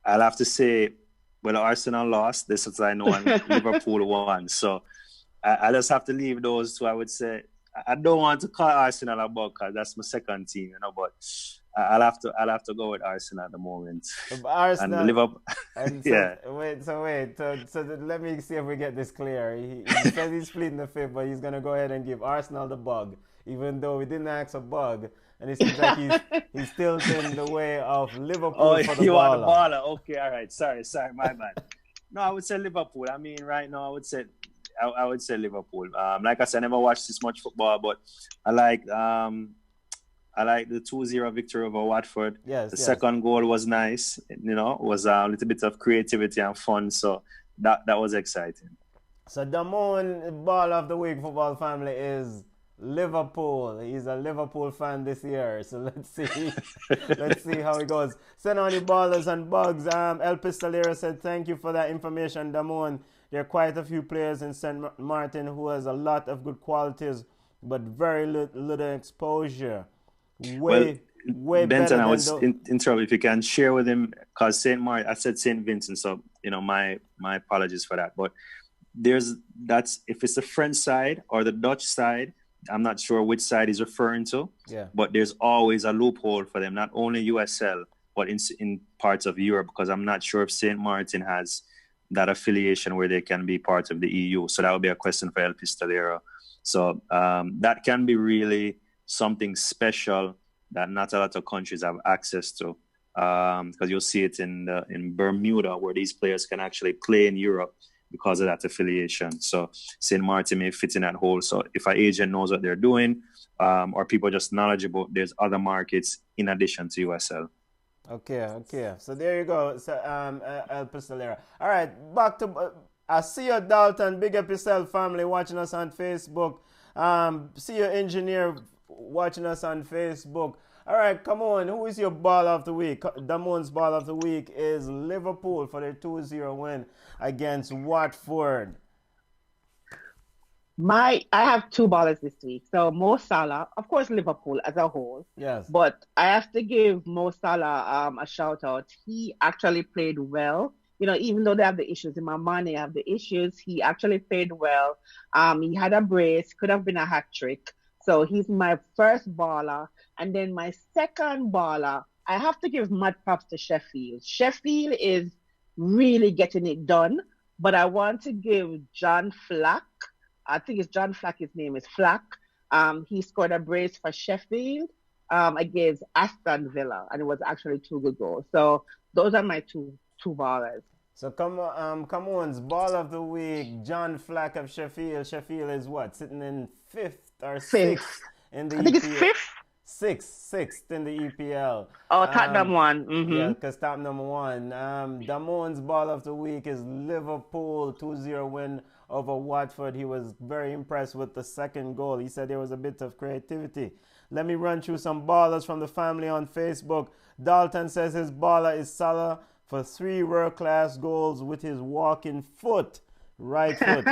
[SPEAKER 3] I'll have to say, well, Arsenal lost. This is I know, and Liverpool won. So I just have to leave those two. I would say I don't want to call Arsenal a bug because that's my second team, but I'll have to go with Arsenal at the moment.
[SPEAKER 1] Arsenal
[SPEAKER 3] and Liverpool.
[SPEAKER 1] And
[SPEAKER 3] yeah.
[SPEAKER 1] Wait. So let me see if we get this clear. He says he's pleading the fifth, but he's gonna go ahead and give Arsenal the bug, even though we didn't ask a bug. And it seems like he's still in the way of Liverpool for the baller.
[SPEAKER 3] You want the baller? Okay, all right. Sorry, my bad. No, I would say Liverpool. I mean, right now, I would say Liverpool. Like I said, I never watched this much football, but I like the 2-0 victory over Watford.
[SPEAKER 1] Yes.
[SPEAKER 3] The second goal was nice. Was a little bit of creativity and fun. So that was exciting.
[SPEAKER 1] So Damone, ball of the week, football family, is Liverpool. He's a Liverpool fan this year, so let's see how it goes. Send on your ballers and bugs. El Pistolero said thank you for that information, Damone. there are quite a few players in St. Martin who has a lot of good qualities, but very little exposure.
[SPEAKER 3] Well,
[SPEAKER 1] Way better
[SPEAKER 3] Benton, I
[SPEAKER 1] than
[SPEAKER 3] was
[SPEAKER 1] the.
[SPEAKER 3] in trouble. If you can share with him, because St. Martin, I said St. Vincent, so my apologies for that. But that's if it's the French side or the Dutch side, I'm not sure which side he's referring to.
[SPEAKER 1] Yeah.
[SPEAKER 3] But there's always a loophole for them, not only USL, but in parts of Europe, because I'm not sure if St. Martin has that affiliation where they can be part of the EU. So that would be a question for El Pistolero. So that can be really something special that not a lot of countries have access to, because you'll see it in Bermuda, where these players can actually play in Europe because of that affiliation. So St. Martin may fit in that hole. So if an agent knows what they're doing, or people are just knowledgeable, there's other markets in addition to USL.
[SPEAKER 1] Okay. So there you go. So, El Pistolero. All right, back to. I see you, Dalton. Big up yourself, family, watching us on Facebook. See you, engineer, watching us on Facebook. All right, come on. Who is your ball of the week? Damone's ball of the week is Liverpool for their 2-0 win against Watford.
[SPEAKER 2] I have two ballers this week. So Mo Salah, of course, Liverpool as a whole.
[SPEAKER 1] Yes.
[SPEAKER 2] But I have to give Mo Salah a shout out. He actually played well. Even though they have the issues, in my mind they have the issues, he actually played well. He had a brace, could have been a hat trick. So he's my first baller. And then my second baller, I have to give mad props to Sheffield. Sheffield is really getting it done. But I want to give John Flack, I think it's John Flack, his name is Flack. He scored a brace for Sheffield against Aston Villa. And it was actually 2 good goals. So those are my two ballers.
[SPEAKER 1] So come on, ball of the week, John Flack of Sheffield. Sheffield is what, sitting in 5th or 6th in the EPL?
[SPEAKER 2] I think it's 5th.
[SPEAKER 1] Sixth in the EPL.
[SPEAKER 2] Oh, Tottenham won. Mm-hmm.
[SPEAKER 1] Yeah, because Tottenham won. Damone's ball of the week is Liverpool 2-0 win over Watford. He was very impressed with the second goal. He said there was a bit of creativity. Let me run through some ballers from the family on Facebook. Dalton says his baller is Salah for 3 world-class goals with his walking foot, right foot.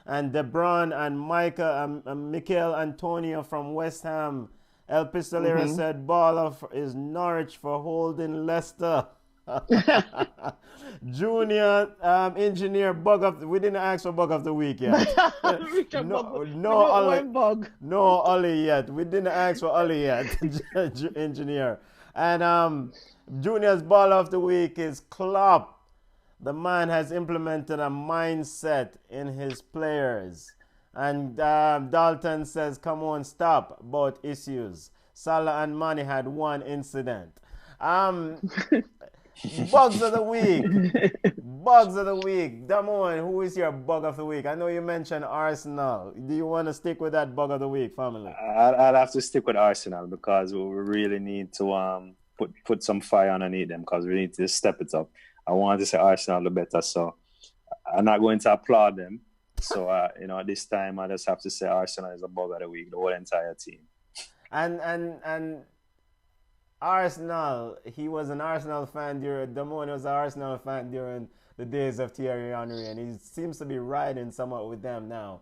[SPEAKER 1] And De Bruyne and Micah and Mikel Antonio from West Ham. El Pistolero said baller is Norwich for holding Leicester. Junior engineer bug of we didn't ask for bug of the week yet. No Ollie yet. We didn't ask for Ollie yet. Engineer. And Junior's ball of the week is Klopp. The man has implemented a mindset in his players. And Dalton says, come on, stop about issues. Salah and Mane had one incident. Bugs of the week. Damone, who is your bug of the week? I know you mentioned Arsenal. Do you want to stick with that bug of the week, family?
[SPEAKER 3] I'll have to stick with Arsenal because we really need to put some fire underneath them because we need to step it up. I wanted to say Arsenal the better, so I'm not going to applaud them. So, at this time, I just have to say Arsenal is a bug of the week, the whole entire team.
[SPEAKER 1] And Arsenal, he was an Arsenal fan Damone was an Arsenal fan during the days of Thierry Henry, and he seems to be riding somewhat with them now.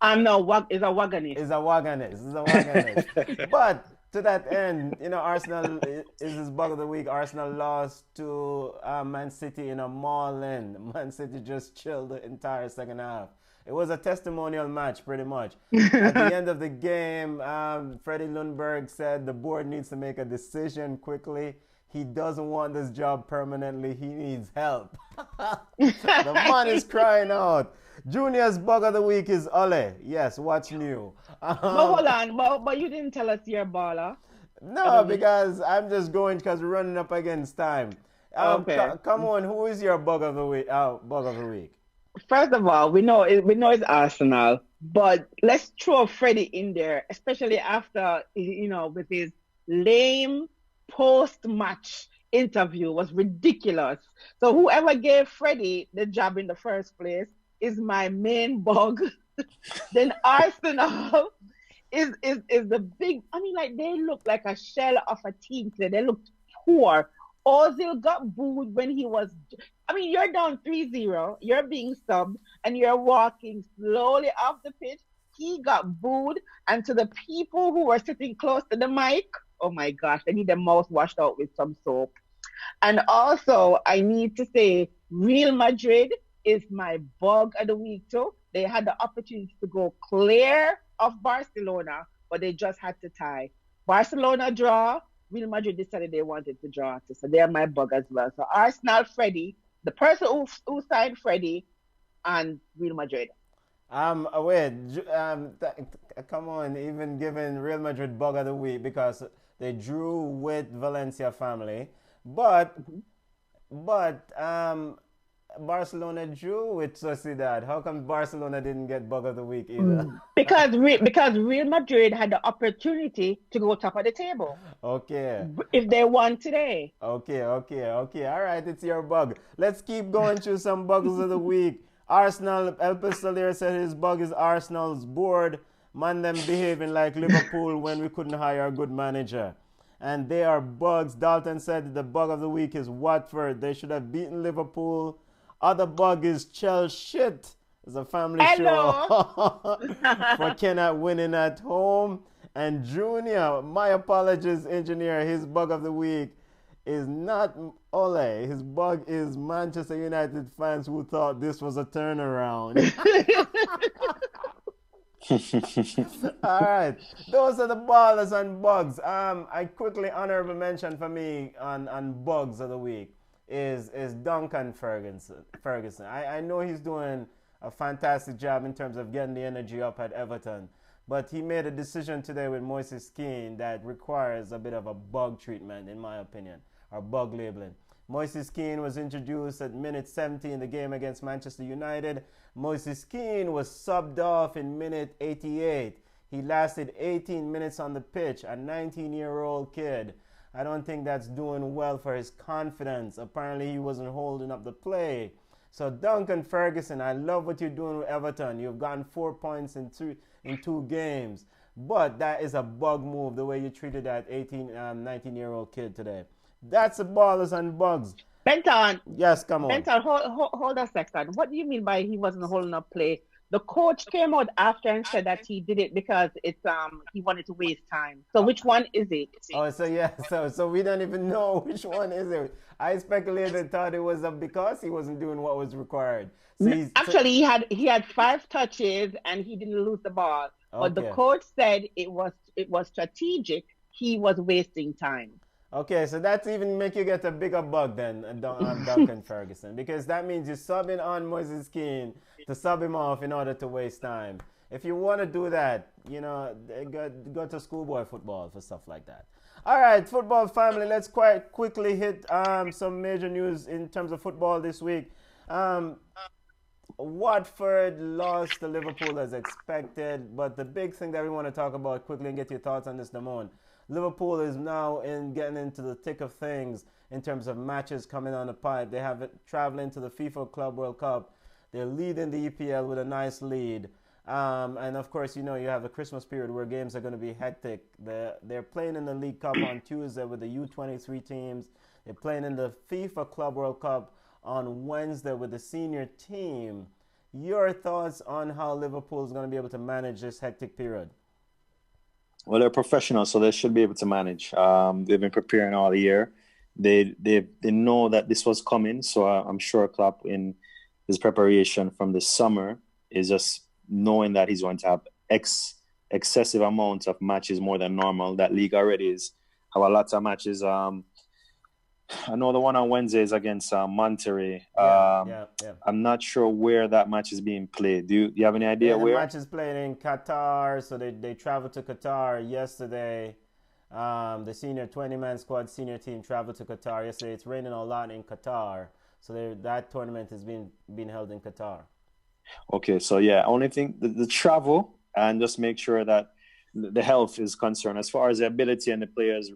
[SPEAKER 2] No, he's a wagonist.
[SPEAKER 1] He's a wagonist. But to that end, Arsenal is his bug of the week. Arsenal lost to Man City in a mauling. Man City just chilled the entire second half. It was a testimonial match, pretty much. At the end of the game, Freddie Lundberg said the board needs to make a decision quickly. He doesn't want this job permanently. He needs help. The man is crying out. Junior's bug of the week is Ole. Yes, what's new?
[SPEAKER 2] But hold on, but you didn't tell us your baller.
[SPEAKER 1] No, because I'm just going because we're running up against time.
[SPEAKER 2] Okay.
[SPEAKER 1] Come on, who is your bug of the week? Bug of the week.
[SPEAKER 2] First of all, we know it's Arsenal, but let's throw Freddie in there, especially after with his lame post-match interview was ridiculous. So whoever gave Freddie the job in the first place is my main bug. Then Arsenal is the big. They look like a shell of a team today. They looked poor. Ozil got booed when he was. I mean, you're down 3-0, you're being subbed, and you're walking slowly off the pitch. He got booed, and to the people who were sitting close to the mic, oh my gosh, they need their mouth washed out with some soap. And also, I need to say, Real Madrid is my bug of the week too. They had the opportunity to go clear of Barcelona, but they just had to tie. Barcelona draw. Real Madrid decided they wanted to draw too, so they're my bug as well. So Arsenal, Freddie, the person who signed Freddie, and Real Madrid.
[SPEAKER 1] Wait, come on, even giving Real Madrid bug of the week because they drew with Valencia family, but Barcelona drew with Sociedad. How come Barcelona didn't get bug of the week either?
[SPEAKER 2] Because Real Madrid had the opportunity to go top of the table
[SPEAKER 1] Okay.
[SPEAKER 2] if they won today.
[SPEAKER 1] Okay. All right, it's your bug. Let's keep going through some bugs of the week. Arsenal, El Pistolier said his bug is Arsenal's board. Man, them behaving like Liverpool when we couldn't hire a good manager. And they are bugs. Dalton said the bug of the week is Watford. They should have beaten Liverpool. Other bug is Chelsea shit. It's a family show for Kenneth winning at home. And Junior, my apologies, engineer, his bug of the week is not Ole. His bug is Manchester United fans who thought this was a turnaround. All right, those are the ballers and bugs. I quickly honorable mention for me on bugs of the week is Duncan Ferguson. I know he's doing a fantastic job in terms of getting the energy up at Everton, but he made a decision today with Moises Keane that requires a bit of a bug treatment, in my opinion, or bug labeling. Moises Keane was introduced at minute 70 in the game against Manchester United. Moises Keane was subbed off in minute 88. He lasted 18 minutes on the pitch, a 19-year-old kid. I don't think that's doing well for his confidence. Apparently, he wasn't holding up the play. So, Duncan Ferguson, I love what you're doing with Everton. You've gotten 4 points in two games. But that is a bug move, the way you treated that 19-year-old kid today. That's the ballers and bugs.
[SPEAKER 2] Benton.
[SPEAKER 1] Yes, come on.
[SPEAKER 2] Benton, hold a second. What do you mean by he wasn't holding up play? The coach came out after and said that he did it because it's he wanted to waste time. So which one is it?
[SPEAKER 1] Oh, so yeah, so we don't even know which one is it. I speculated, thought it was because he wasn't doing what was required. So
[SPEAKER 2] actually, he had 5 touches and he didn't lose the ball. But the coach said it was strategic. He was wasting time.
[SPEAKER 1] Okay, so that's even make you get a bigger bug than Duncan Ferguson, because that means you're subbing on Moises Keane to sub him off in order to waste time. If you want to do that, go to schoolboy football for stuff like that. All right, football family, let's quite quickly hit some major news in terms of football this week. Watford lost to Liverpool as expected, but the big thing that we want to talk about quickly and get your thoughts on this, Damone. Liverpool is now getting into the thick of things in terms of matches coming on the pipe. They have it traveling to the FIFA Club World Cup. They're leading the EPL with a nice lead. And of course, you have the Christmas period where games are going to be hectic. They're playing in the League Cup on Tuesday with the U23 teams. They're playing in the FIFA Club World Cup on Wednesday with the senior team. Your thoughts on how Liverpool is going to be able to manage this hectic period?
[SPEAKER 3] Well, they're professionals, so they should be able to manage. They've been preparing all year. They know that this was coming, so I'm sure Klopp, in his preparation from the summer, is just knowing that he's going to have excessive amounts of matches, more than normal. That league already have a lot of matches. I know the one on Wednesday is against Monterrey.
[SPEAKER 1] Yeah.
[SPEAKER 3] I'm not sure where that match is being played. Do you have any idea where?
[SPEAKER 1] The match is played in Qatar, so they traveled to Qatar yesterday. The senior 20-man squad senior team traveled to Qatar yesterday. It's raining a lot in Qatar, so that tournament is being held in Qatar. Okay,
[SPEAKER 3] so yeah, only thing the travel, and just make sure that the health is concerned. As far as the ability and the players'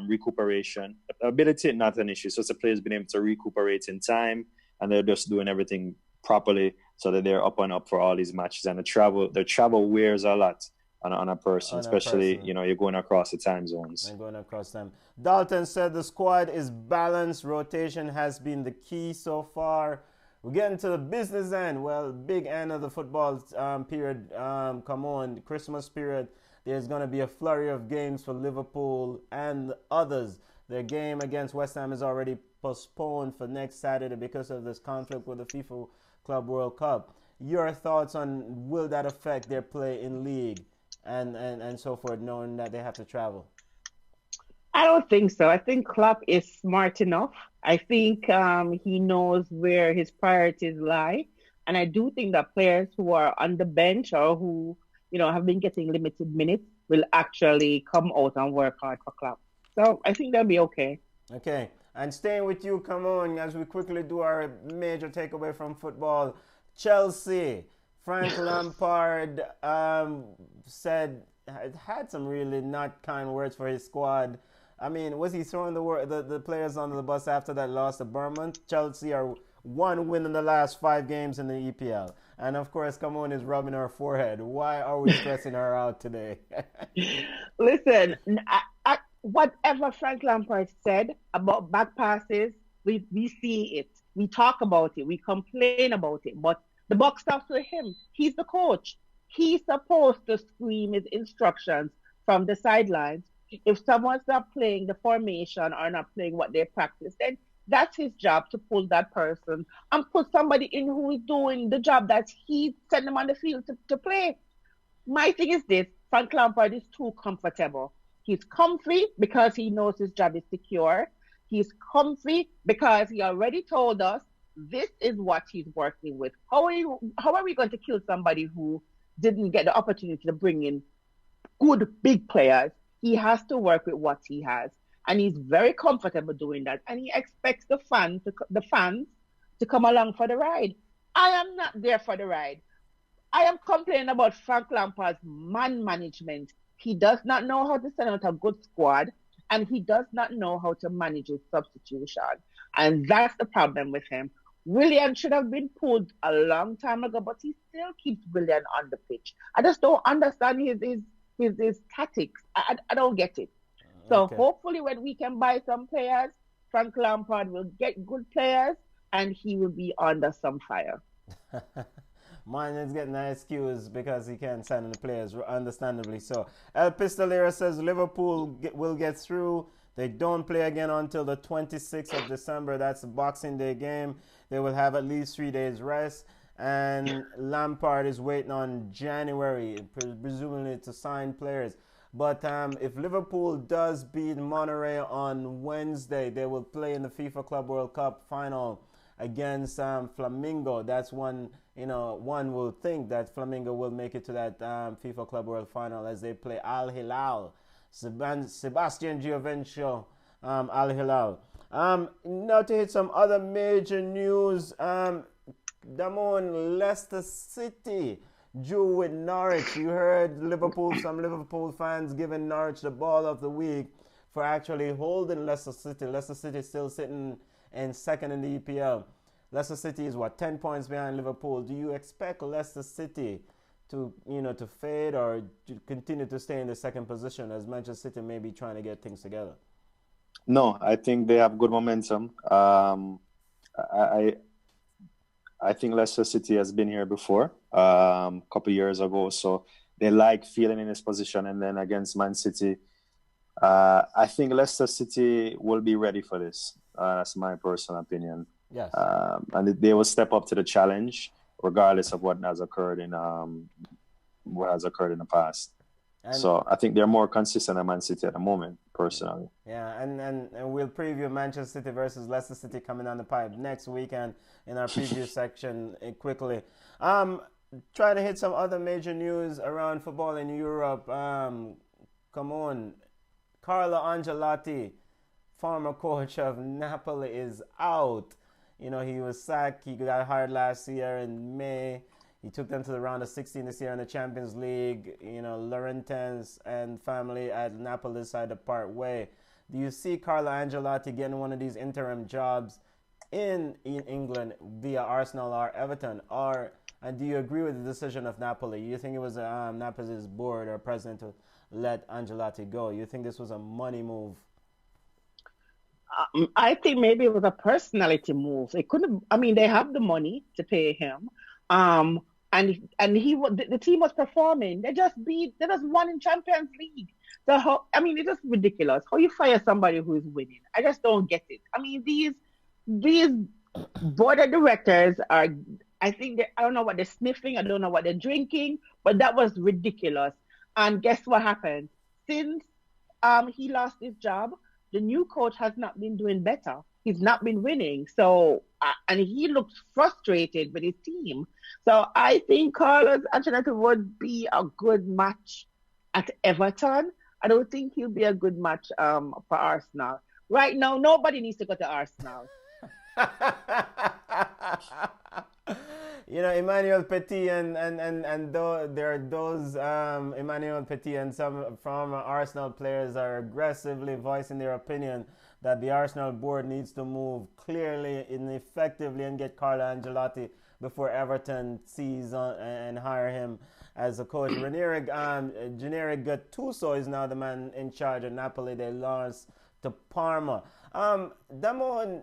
[SPEAKER 3] recuperation, ability not an issue. So the players being able to recuperate in time, and they're just doing everything properly so that they're up and up for all these matches. And the travel wears a lot. on a person,
[SPEAKER 1] On a
[SPEAKER 3] especially,
[SPEAKER 1] person.
[SPEAKER 3] you're going across the time zones.
[SPEAKER 1] And going across them. Dalton said the squad is balanced. Rotation has been the key so far. We're getting to the business end. Well, big end of the football period. Come on, Christmas period. There's going to be a flurry of games for Liverpool and others. Their game against West Ham is already postponed for next Saturday because of this conflict with the FIFA Club World Cup. Your thoughts on will that affect their play in league and so forth, knowing that they have to travel?
[SPEAKER 2] I don't think so. I think Klopp is smart enough. I think he knows where his priorities lie. And I do think that players who are on the bench or who, have been getting limited minutes will actually come out and work hard for Klopp. So I think they'll be okay.
[SPEAKER 1] Okay, and staying with you, come on, as we quickly do our major takeaway from football. Chelsea, Frank Lampard said had some really not kind words for his squad. I mean, was he throwing the players under the bus after that loss to Bournemouth? Chelsea are one win in the last 5 games in the EPL. And of course, come on, is rubbing her forehead. Why are we stressing her out today?
[SPEAKER 2] Listen, whatever Frank Lampard said about back passes, we see it. We talk about it. We complain about it. But the buck stops with him. He's the coach. He's supposed to scream his instructions from the sidelines. If someone's not playing the formation or not playing what they practice, then that's his job to pull that person and put somebody in who is doing the job that he sent them on the field to play. My thing is this: Frank Lampard is too comfortable. He's comfy because he knows his job is secure. He's comfy because he already told us this is what he's working with. How are we going to kill somebody who didn't get the opportunity to bring in good big players? He has to work with what he has, and he's very comfortable doing that. And he expects the fans to come along for the ride. I am not there for the ride. I am complaining about Frank Lampard's man management. He does not know how to send out a good squad, and he does not know how to manage his substitution. And that's the problem with him. Willian should have been pulled a long time ago, but he still keeps Willian on the pitch. I just don't understand his tactics. I don't get it. So
[SPEAKER 1] Okay.
[SPEAKER 2] hopefully when we can buy some players, Frank Lampard will get good players and he will be under some fire.
[SPEAKER 1] Mine is getting an excuse because he can't sign the players, understandably so. El Pistolero says Liverpool will get through. They don't play again until the 26th of December. That's the Boxing Day game. They will have at least 3 days rest. And Lampard is waiting on January, presumably to sign players. But if Liverpool does beat Monterrey on Wednesday, they will play in the FIFA Club World Cup final against Flamingo. That's one will think that Flamingo will make it to that FIFA Club World Final as they play Al Hilal. Sebastian Giovencio, Al Hilal. Now to hit some other major news. Damone, Leicester City drew with Norwich. You heard some Liverpool fans giving Norwich the ball of the week for actually holding Leicester City. Leicester City still sitting in second in the EPL. Leicester City is 10 points behind Liverpool. Do you expect Leicester City to fade or to continue to stay in the second position as Manchester City may be trying to get things together?
[SPEAKER 3] No, I think they have good momentum. I think Leicester City has been here before, a couple years ago, so they like feeling in this position. And then against Man City, I think Leicester City will be ready for this. That's my personal opinion.
[SPEAKER 1] Yes.
[SPEAKER 3] And they will step up to the challenge, regardless of what has occurred in the past.
[SPEAKER 1] And
[SPEAKER 3] so I think they're more consistent than Man City at the moment, personally.
[SPEAKER 1] Yeah, and we'll preview Manchester City versus Leicester City coming down the pipe next weekend in our preview section quickly. Trying to hit some other major news around football in Europe. Come on. Carlo Ancelotti, former coach of Napoli, is out. He was sacked. He got hired last year in May. He took them to the round of 16 this year in the Champions League. Laurentiis and family at Napoli decided to part way. Do you see Carlo Ancelotti getting one of these interim jobs in England via Arsenal or Everton? Or And do you agree with the decision of Napoli? You think it was Napoli's board or president to let Angelotti go? You think this was a money move?
[SPEAKER 2] I think maybe it was a personality move. It couldn't. I mean, they have the money to pay him, um, and the team was performing. They just won in Champions League. So how? I mean, it's just ridiculous. How you fire somebody who is winning? I just don't get it. I mean, these board of directors are. I think I don't know what they're sniffing. I don't know what they're drinking, but that was ridiculous. And guess what happened? Since he lost his job, the new coach has not been doing better. He's not been winning. So, and he looks frustrated with his team. So I think Carlos Ancelotti would be a good match at Everton. I don't think he'll be a good match for Arsenal. Right now, nobody needs to go to Arsenal.
[SPEAKER 1] You know, Emmanuel Petit there are those Emmanuel Petit and some former Arsenal players are aggressively voicing their opinion that the Arsenal board needs to move clearly and effectively and get Carlo Ancelotti before Everton sees and hire him as a coach. Gennaro Gattuso is now the man in charge of Napoli. They lost to Parma. Damone,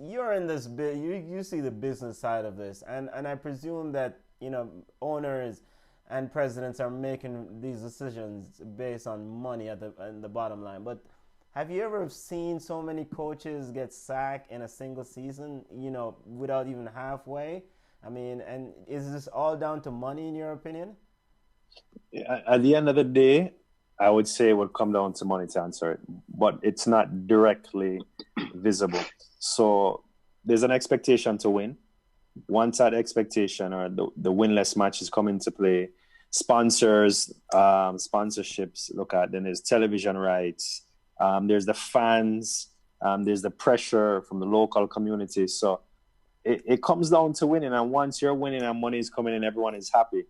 [SPEAKER 1] you're in this you see the business side of this, and I presume that, you know, owners and presidents are making these decisions based on money at the bottom line. But have you ever seen so many coaches get sacked in a single season, you know, without even halfway? I mean, and is this all down to money in your opinion?
[SPEAKER 3] At the end of the day, I would say it would come down to money to answer it, but it's not directly visible. So there's an expectation to win. Once that expectation or the winless matches come into play, sponsors, sponsorships, then there's television rights, there's the fans, there's the pressure from the local community. So it comes down to winning. And once you're winning and money is coming in, everyone is happy.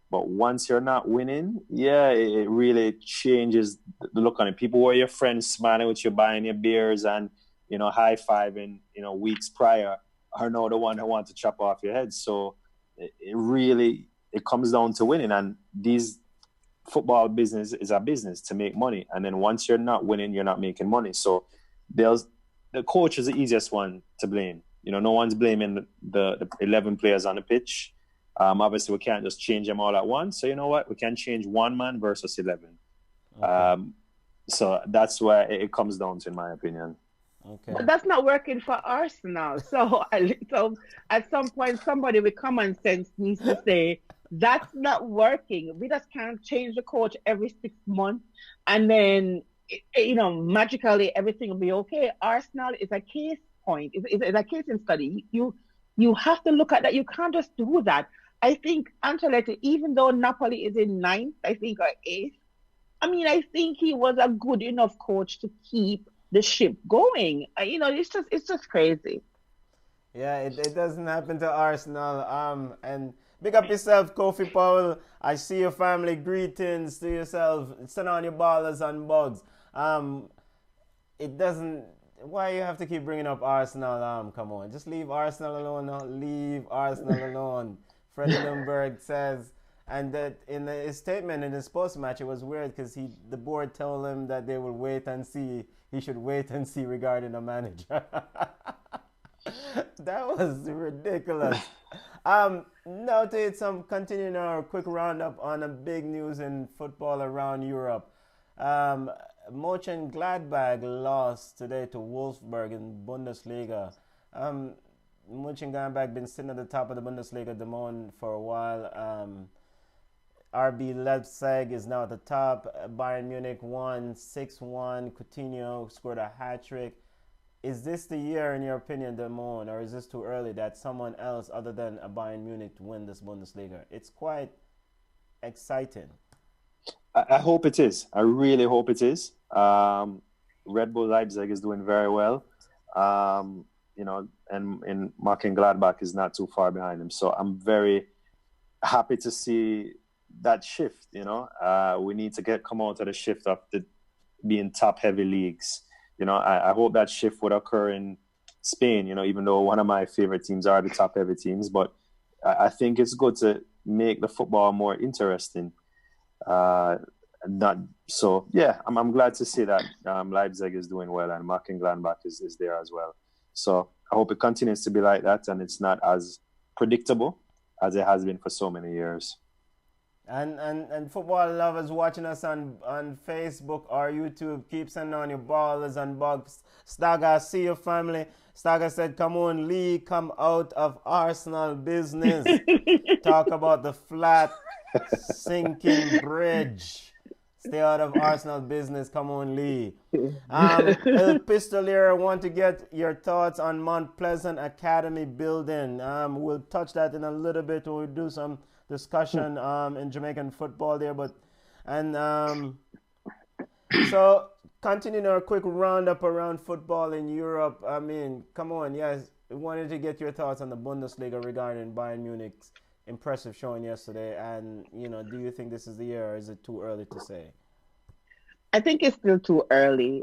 [SPEAKER 3] But once you're not winning, it really changes the look on it. People were your friends smiling with you, buying your beers and, you know, high-fiving, you know, weeks prior are now the one that want to chop off your head. So it comes down to winning. And these football business is a business to make money. And then once you're not winning, you're not making money. So the coach is the easiest one to blame. You know, no one's blaming the 11 players on the pitch. Obviously, we can't just change them all at once. So you know what? We can change one man versus 11. Okay. So that's where it comes down to, in my opinion.
[SPEAKER 2] Okay. But that's not working for Arsenal. So at some point, somebody with common sense needs to say, that's not working. We just can't change the coach every 6 months and then, you know, magically everything will be okay. Arsenal is a case point. It's a case in study. You have to look at that. You can't just do that. I think Ancelotti, even though Napoli is in 9th, I think, or 8th, I mean, I think he was a good enough coach to keep the ship going. You know, it's just crazy.
[SPEAKER 1] Yeah, it doesn't happen to Arsenal. And big up yourself, Kofi Powell. I see your family. Greetings to yourself. Send on your ballers and bugs. It doesn't. Why you have to keep bringing up Arsenal? Come on, just leave Arsenal alone. No? Leave Arsenal alone. Freddie Lundberg says, and that in his statement in his post-match, it was weird because the board told him that they will wait and see. He should wait and see regarding the manager. That was ridiculous. Now to continuing our quick roundup on the big news in football around Europe. Mönchengladbach lost today to Wolfsburg in Bundesliga. Mönchengladbach been sitting at the top of the Bundesliga, Damone, for a while. RB Leipzig is now at the top. Bayern Munich won 6-1. Coutinho scored a hat-trick. Is this the year, in your opinion, Damone, or is this too early that someone else other than a Bayern Munich to win this Bundesliga? It's quite exciting.
[SPEAKER 3] I hope it is. I really hope it is. Red Bull Leipzig is doing very well. You know, and Mönchengladbach is not too far behind him. So I'm very happy to see that shift. You know, we need to come out of the shift of being top-heavy leagues. You know, I hope that shift would occur in Spain. You know, even though one of my favorite teams are the top-heavy teams, but I think it's good to make the football more interesting. Not so. Yeah, I'm glad to see that Leipzig is doing well and Mönchengladbach is there as well. So I hope it continues to be like that and it's not as predictable as it has been for so many years.
[SPEAKER 1] And football lovers watching us on Facebook or YouTube, keep sending on your ballers and bugs. Staga, see your family. Staga said, come on, Lee, come out of Arsenal business. Talk about the flat, sinking bridge. Stay out of Arsenal business. Come on, Lee. El Pistolier, want to get your thoughts on Mount Pleasant Academy building. We'll touch that in a little bit when we do some discussion in Jamaican football there, so continuing our quick roundup around football in Europe. I mean, come on, yes, we wanted to get your thoughts on the Bundesliga regarding Bayern Munich's impressive showing yesterday, and do you think this is the year, or is it too early to say?
[SPEAKER 2] I think it's still too early.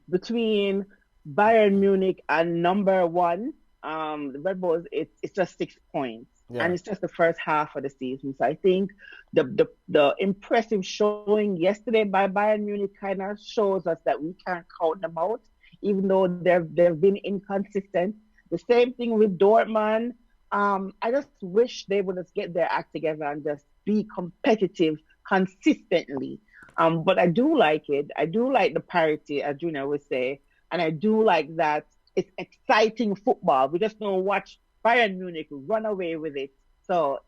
[SPEAKER 2] Between Bayern Munich and number one, the Red Bulls, it's just 6 points. Yeah. And it's just the first half of the season. So I think the impressive showing yesterday by Bayern Munich kind of shows us that we can't count them out, even though they've been inconsistent. The same thing with Dortmund. I just wish they would just get their act together and just be competitive consistently. But I do like it. I do like the parity, as Junior would say. And I do like that it's exciting football. We just don't watch Bayern Munich run away with it. So,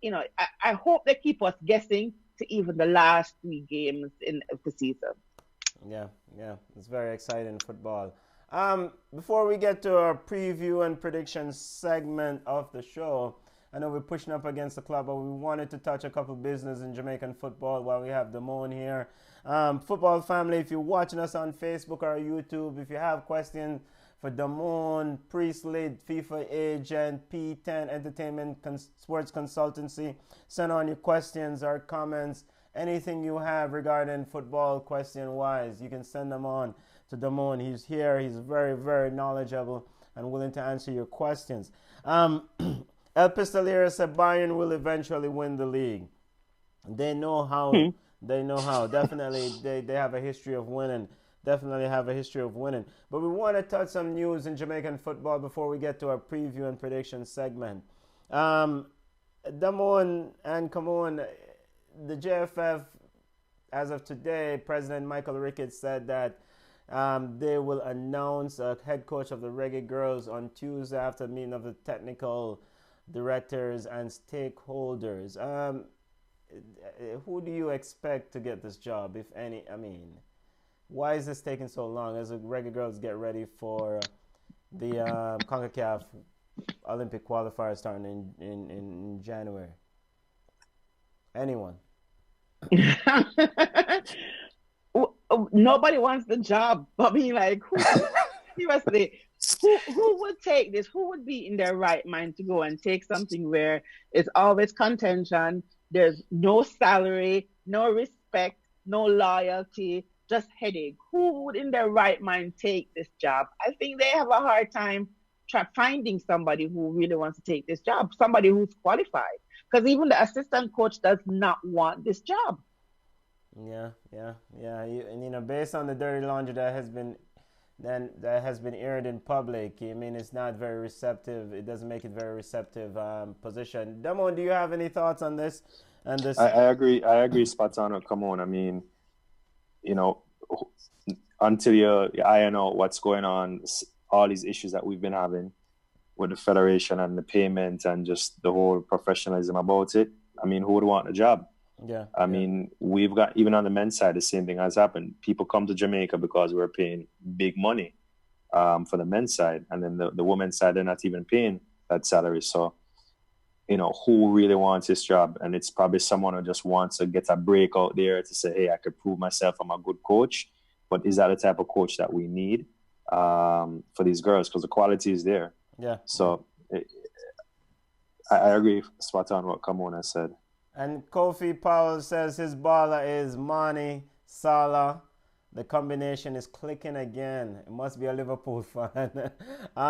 [SPEAKER 2] I hope they keep us guessing to even the last 3 games in the season.
[SPEAKER 1] Yeah. It's very exciting football. Before we get to our preview and prediction segment of the show, I know we're pushing up against the clock, but we wanted to touch a couple business in Jamaican football while we have Damone here. Football family, if you're watching us on Facebook or YouTube, if you have questions for Damone, Priestley, FIFA agent, P10 Entertainment Sports Consultancy, send on your questions or comments. Anything you have regarding football question-wise, you can send them on to Damone. He's here. He's very, very knowledgeable and willing to answer your questions. El Pistolier said Bayern will eventually win the league. They know how. They know how. Definitely, they have a history of winning. Definitely have a history of winning. But we want to touch some news in Jamaican football before we get to our preview and prediction segment. Damone and come on, the JFF, as of today, President Michael Ricketts said that they will announce a head coach of the Reggae Girls on Tuesday after a meeting of the technical directors and stakeholders. Who do you expect to get this job, if any? I mean, why is this taking so long as the Reggae Girls get ready for the CONCACAF Olympic qualifiers starting in January? Anyone?
[SPEAKER 2] Nobody wants the job. I mean, like, seriously, who would take this? Who would be in their right mind to go and take something where it's always contention, there's no salary, no respect, no loyalty, just headache? Who would in their right mind take this job? I think they have a hard time finding somebody who really wants to take this job, somebody who's qualified. Because even the assistant coach does not want this job.
[SPEAKER 1] Yeah. Based on the dirty laundry that has been aired in public, I mean, it's not very receptive. It doesn't make it very receptive position. Damone, do you have any thoughts on this?
[SPEAKER 3] I agree. Spot on. Come on. I mean, until you iron out what's going on, all these issues that we've been having with the federation and the payment and just the whole professionalism about it. I mean, who would want a job?
[SPEAKER 1] Yeah.
[SPEAKER 3] I mean, we've got, even on the men's side, the same thing has happened. People come to Jamaica because we're paying big money for the men's side. And then the women's side, they're not even paying that salary. So, who really wants this job? And it's probably someone who just wants to get a break out there to say, hey, I could prove myself I'm a good coach. But is that the type of coach that we need for these girls? Because the quality is there.
[SPEAKER 1] Yeah.
[SPEAKER 3] So I agree spot on what Kamona said.
[SPEAKER 1] And Kofi Powell says his baller is Mane Salah. The combination is clicking again. It must be a Liverpool fan.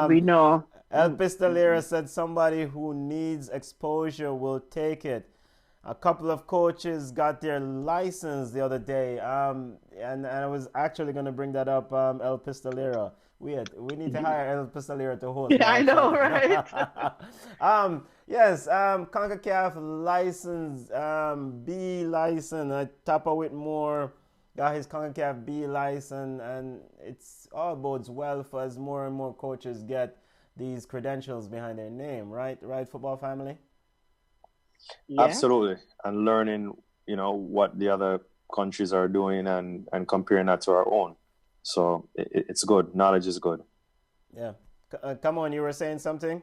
[SPEAKER 2] We know.
[SPEAKER 1] El Pistolera said somebody who needs exposure will take it. A couple of coaches got their license the other day, and I was actually going to bring that up, El Pistolera. We need to hire El Pistolera to host.
[SPEAKER 2] Yeah, I know, right?
[SPEAKER 1] Yes, CONCACAF license, B license. Tapa Whitmore got his CONCACAF B license, and it's all bodes well for as more and more coaches get these credentials behind their name, right? Right, football family?
[SPEAKER 2] Yeah.
[SPEAKER 3] Absolutely. And learning, what the other countries are doing and comparing that to our own. So it's good. Knowledge is good.
[SPEAKER 1] Yeah. Come on, you were saying something?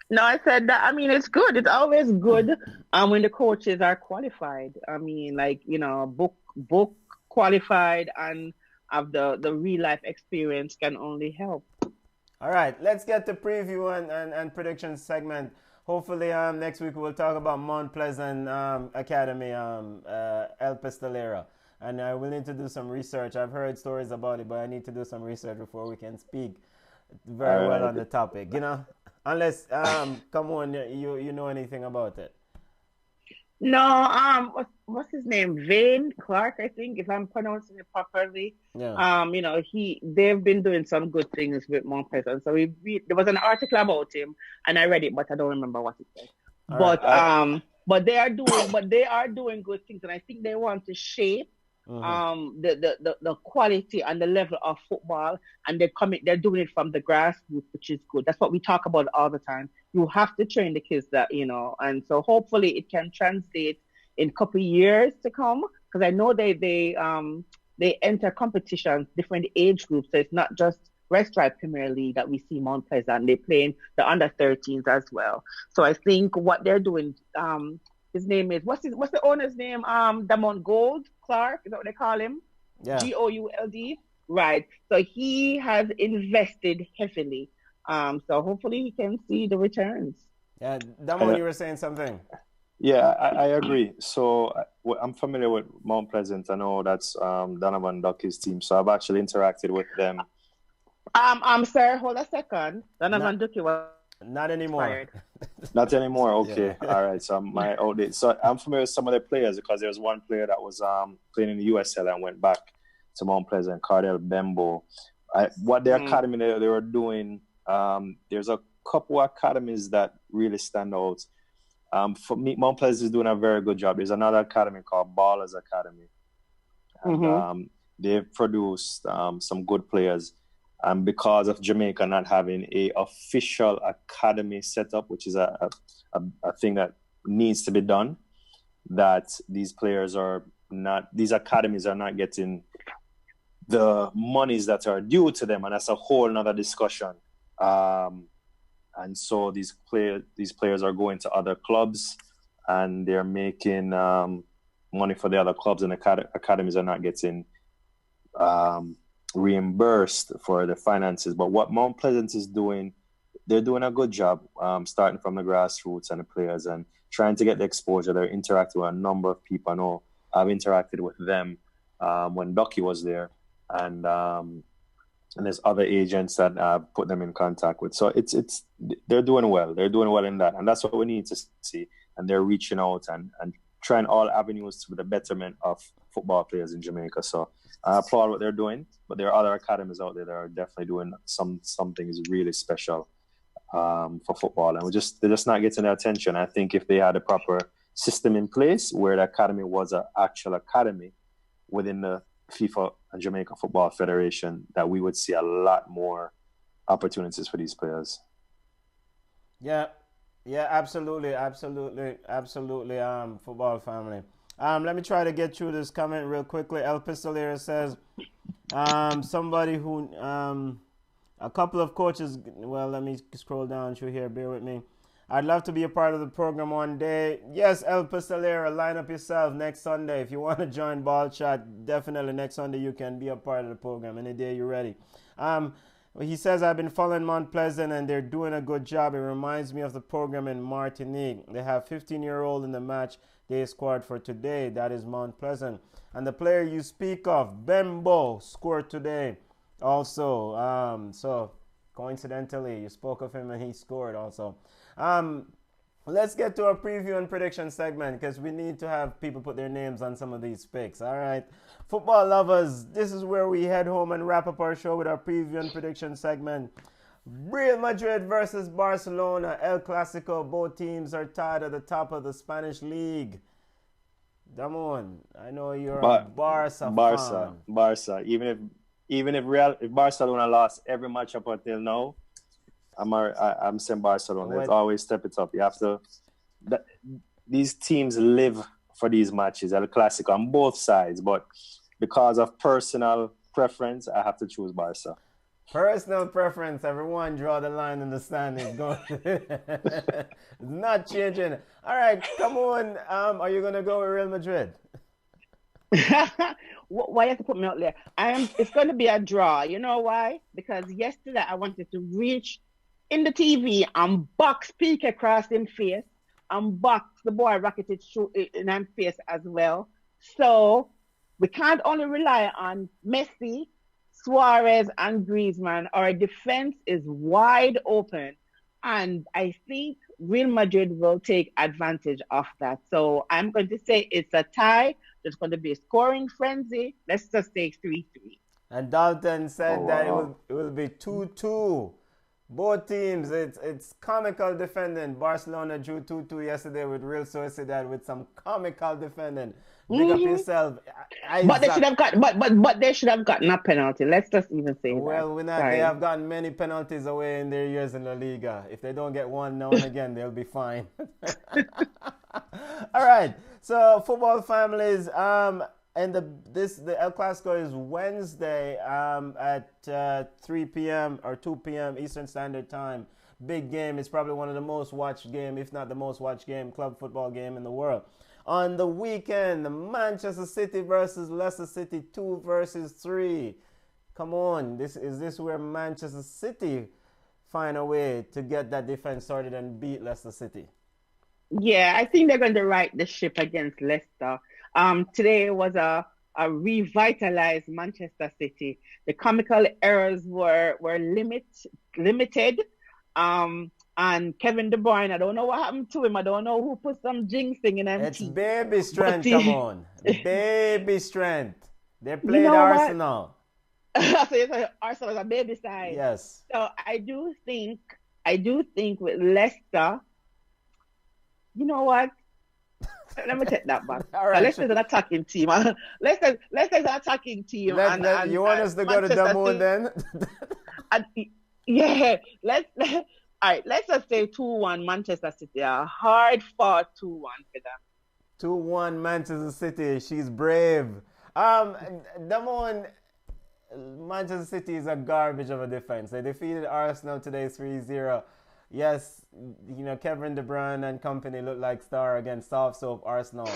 [SPEAKER 2] No, I said that. I mean, it's good. It's always good when the coaches are qualified. I mean, like, book qualified and have the real life experience can only help.
[SPEAKER 1] All right, let's get to preview and prediction segment. Hopefully, next week we'll talk about Mount Pleasant Academy, El Pistolera. And we'll need to do some research. I've heard stories about it, but I need to do some research before we can speak very well on the topic. Unless, come on, you know anything about it.
[SPEAKER 2] No, what's his name? Vane Clark, I think, if I'm pronouncing it properly.
[SPEAKER 1] Yeah.
[SPEAKER 2] They've been doing some good things with Mount Pleasant. So there was an article about him, and I read it, but I don't remember what it said. But they are doing good things, and I think they want to shape the quality and the level of football, and they're doing it from the grassroots, which is good. That's what we talk about all the time. You have to train the kids that, and so hopefully it can translate in a couple of years to come, because I know they enter competitions, different age groups, so it's not just Red Stripe Premier League that we see Mount Pleasant. They play in the under 13s as well. So I think what they're doing, his name is, what's the owner's name? Damone Clark, is that what they call him?
[SPEAKER 1] Yeah.
[SPEAKER 2] Gould. Right. So he has invested heavily. So hopefully we can see the returns.
[SPEAKER 1] Yeah, Damone, you were saying something.
[SPEAKER 3] Yeah, I agree. So I'm familiar with Mount Pleasant. I know that's Donovan Ducky's team. So I've actually interacted with them.
[SPEAKER 2] Sir, hold a second. Donovan Ducky was
[SPEAKER 1] not anymore.
[SPEAKER 2] fired.
[SPEAKER 3] Not anymore. Okay.
[SPEAKER 1] Yeah.
[SPEAKER 3] All right. So my outdate. So I'm familiar with some of their players because there was one player that was playing in the USL and went back to Mount Pleasant, Cardell Bembo. What their academy they were doing, there's a couple academies that really stand out. For me, Mount Pleasant is doing a very good job. There's another academy called Ballers Academy. And they've produced some good players. And because of Jamaica not having a official academy set up, which is a thing that needs to be done, that these academies are not getting the monies that are due to them, and that's a whole nother discussion. And so these players are going to other clubs, and they're making money for the other clubs, and academies are not getting reimbursed for the finances. But what Mount Pleasant is doing, they're doing a good job, starting from the grassroots and the players and trying to get the exposure. They're interacting with a number of people. I know I've interacted with them when Ducky was there, and there's other agents that I've put them in contact with. So they're doing well. They're doing well in that, and that's what we need to see. And they're reaching out and trying all avenues to the betterment of football players in Jamaica. So I applaud what they're doing, but there are other academies out there that are definitely doing something is really special for football, and they're just not getting the attention. I think if they had a proper system in place where the academy was an actual academy within the FIFA and Jamaica Football Federation, that we would see a lot more opportunities for these players.
[SPEAKER 1] Yeah, absolutely. Football family. Let me try to get through this comment real quickly. El Pistolera says, somebody who, a couple of coaches, well, let me scroll down through here, bear with me. I'd love to be a part of the program one day. Yes, El Pistolera, line up yourself next Sunday. If you want to join Ball Chat, definitely next Sunday you can be a part of the program any day you're ready. He says, I've been following Mount Pleasant and they're doing a good job. It reminds me of the program in Martinique. They have 15-year-old in the match, day squad for today. That is Mount Pleasant. And the player you speak of, Bembo, scored today also. So coincidentally, you spoke of him and he scored also. Let's get to our preview and prediction segment because we need to have people put their names on some of these picks. All right. Football lovers, this is where we head home and wrap up our show with our preview and prediction segment. Real Madrid versus Barcelona, El Clasico. Both teams are tied at the top of the Spanish league. Damone, I know you're a Barca fan.
[SPEAKER 3] Barca. Even if Barcelona lost every match up until now, I'm saying Barcelona. Let's always step it up. You have to. These teams live for these matches at El Clasico on both sides, but because of personal preference, I have to choose Barca.
[SPEAKER 1] Personal preference. Everyone draw the line in the standings. It's not changing. All right, come on. Are you gonna go with Real Madrid?
[SPEAKER 2] Why you have to put me out there? It's going to be a draw. You know why? Because yesterday I wanted to reach in the TV and box Pique across his face and box the boy rocketed in his face as well. So we can't only rely on Messi, Suarez, and Griezmann. Our defense is wide open, and I think Real Madrid will take advantage of that. So I'm going to say it's a tie. There's going to be a scoring frenzy. Let's just say 3-3.
[SPEAKER 1] And Dalton said that it will be 2-2. Both teams, it's comical defending. Barcelona drew 2-2 yesterday with Real Sociedad with some comical defending. Big up yourself.
[SPEAKER 2] But they should have got, but they should have gotten a penalty. Let's just even say
[SPEAKER 1] well,
[SPEAKER 2] that.
[SPEAKER 1] They have gotten many penalties away in their years in La Liga. If they don't get one now and again, they'll be fine. All right. So football families, and the El Clasico is Wednesday at 3 p.m. or 2 p.m. Eastern Standard Time. Big game. It's probably one of the most watched game, if not the most watched game, club football game in the world. On the weekend, Manchester City versus Leicester City, 2 versus 3. Come on, is this where Manchester City find a way to get that defense started and beat Leicester City?
[SPEAKER 2] Yeah, I think they're going to right the ship against Leicester. Today was a revitalized Manchester City. The comical errors were limited. And Kevin De Bruyne, I don't know what happened to him. I don't know who put some jinxing in him.
[SPEAKER 1] It's baby strength, come on. Baby strength. They played Arsenal.
[SPEAKER 2] So Arsenal is a baby side.
[SPEAKER 1] Yes.
[SPEAKER 2] So I do think with Leicester, you know what? Let me take that back.
[SPEAKER 1] All right.
[SPEAKER 2] Leicester's an attacking team. Leicester's an attacking team.
[SPEAKER 1] And you want us to go to Damone then?
[SPEAKER 2] Yeah. All right, let's just say 2-1 Manchester City. A hard fought 2-1 for them.
[SPEAKER 1] 2-1 Manchester City. She's brave. Damone, Manchester City is a garbage of a defense. They defeated Arsenal today 3-0. Yes, Kevin De Bruyne and company look like star against soft soap Arsenal.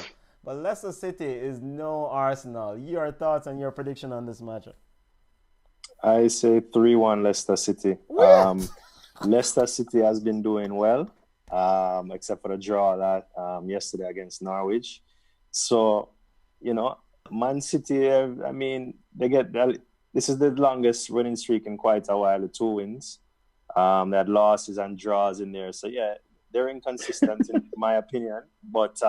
[SPEAKER 1] But Leicester City is no Arsenal. Your thoughts and your prediction on this matchup?
[SPEAKER 3] I say 3-1 Leicester City. Leicester City has been doing well, except for the draw that yesterday against Norwich. So, Man City, I mean, this is the longest winning streak in quite a while, the 2 wins. They had losses and draws in there. So, yeah, they're inconsistent in my opinion. But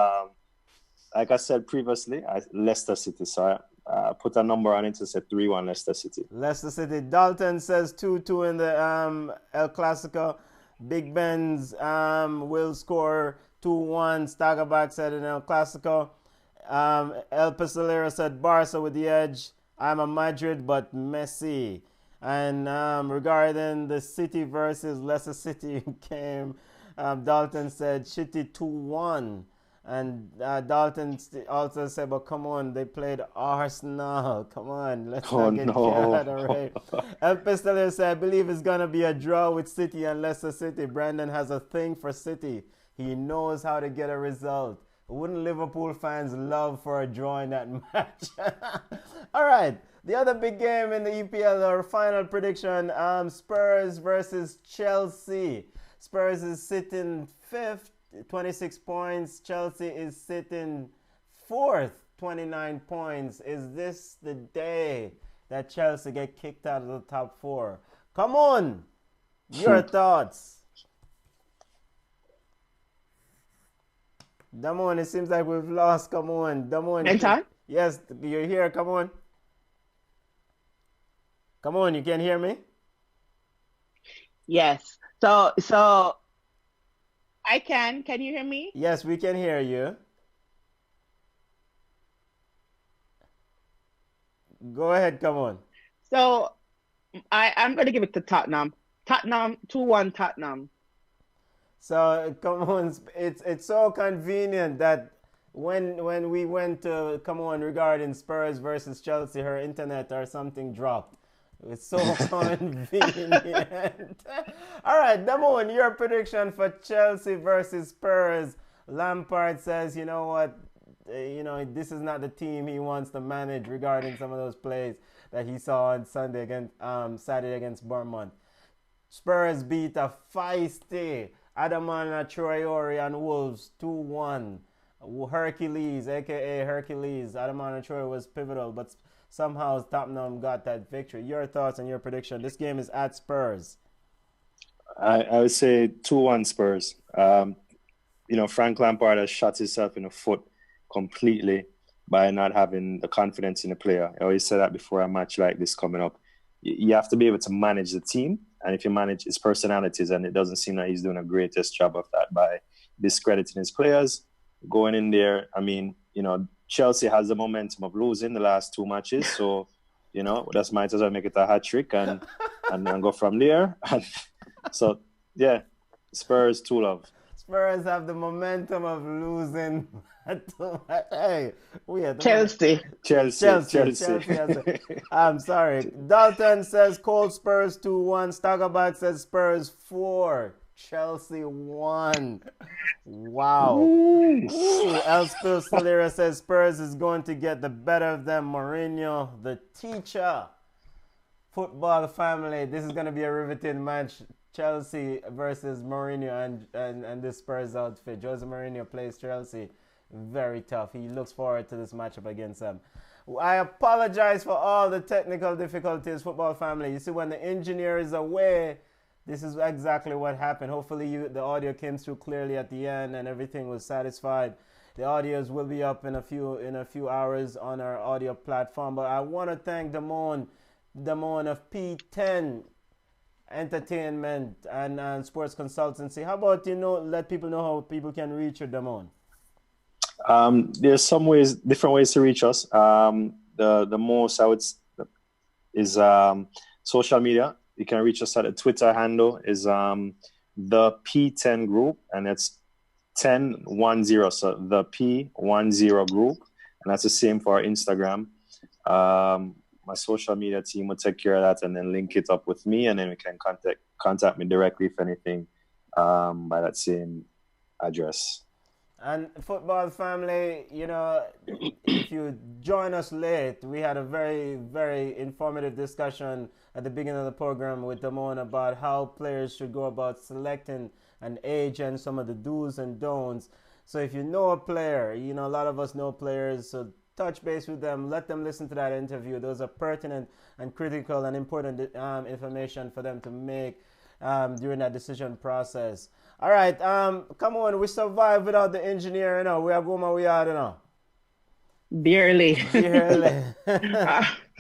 [SPEAKER 3] like I said previously, Leicester City. So I put a number on it to say 3-1 Leicester City.
[SPEAKER 1] Leicester City. Dalton says 2-2 in the El Clasico. Big Ben's will score 2-1. Staggerback said in El Clasico. El Pistolero said Barca with the edge. I'm a Madrid, but Messi. And regarding the City versus Leicester City game, Dalton said City 2-1. And Dalton also said, but come on, they played Arsenal. Come on, let's not get carried away. El Pistolero said, I believe it's going to be a draw with City and Leicester City. Brandon has a thing for City. He knows how to get a result. Wouldn't Liverpool fans love for a draw in that match? All right. The other big game in the EPL, our final prediction, Spurs versus Chelsea. Spurs is sitting 5th. 26 points. Chelsea is sitting fourth, 29 points. Is this the day that Chelsea get kicked out of the top four? Come on, your thoughts. Damone, it seems like we've lost. Come on, Damone. Yes, you're here. Come on. Come on, you can hear me?
[SPEAKER 2] Yes. So I can. Can you hear me?
[SPEAKER 1] Yes, we can hear you. Go ahead, come on.
[SPEAKER 2] So I'm going to give it to Tottenham. Tottenham 2-1 Tottenham.
[SPEAKER 1] So come on, it's so convenient that when we went to come on regarding Spurs versus Chelsea, her internet or something dropped. It's so convenient. All right, Damone, your prediction for Chelsea versus Spurs. Lampard says, you know what, this is not the team he wants to manage regarding some of those plays that he saw on Saturday against Bournemouth. Spurs beat a feisty Adamana Traore and Wolves 2-1. Hercules, aka Hercules. Adamana Traore was pivotal, but somehow Tottenham got that victory. Your thoughts and your prediction? This game is at Spurs.
[SPEAKER 3] I would say 2-1 Spurs. Frank Lampard has shot himself in the foot completely by not having the confidence in the player. I always say that before a match like this coming up. You have to be able to manage the team. And if you manage his personalities, and it doesn't seem like he's doing a greatest job of that by discrediting his players, going in there, Chelsea has the momentum of losing the last two matches. So, just might as well make it a hat trick and go from there. And so, yeah, Spurs 2-love.
[SPEAKER 1] Spurs have the momentum of losing. Hey,
[SPEAKER 2] Chelsea.
[SPEAKER 1] I'm sorry. Dalton says Cold Spurs 2-1. Staggerback says Spurs 4. Chelsea 1. Wow. Elspil Solera says Spurs is going to get the better of them. Mourinho, the teacher. Football family. This is going to be a riveting match. Chelsea versus Mourinho and the Spurs outfit. Jose Mourinho plays Chelsea. Very tough. He looks forward to this matchup against them. I apologize for all the technical difficulties, football family. You see, when the engineer is away, this is exactly what happened. Hopefully the audio came through clearly at the end and everything was satisfied. The audios will be up in a few hours on our audio platform. But I want to thank Damone of P10 Entertainment and Sports Consultancy. How about let people know how people can reach you, Damone?
[SPEAKER 3] There's different ways to reach us. The most I would is social media. You can reach us at the Twitter handle is the P10 group, and it's 1010. So the P10 group, and that's the same for our Instagram. My social media team will take care of that and then link it up with me, and then we can contact me directly if anything by that same address.
[SPEAKER 1] And football family, if you join us late, we had a very, very informative discussion at the beginning of the program with Damone about how players should go about selecting an agent, some of the do's and don'ts. So if you know a player, a lot of us know players, so touch base with them, let them listen to that interview. Those are pertinent and critical and important information for them to make during that decision process. All right, come on, we survived without the engineer, we are going where we are,
[SPEAKER 2] Barely.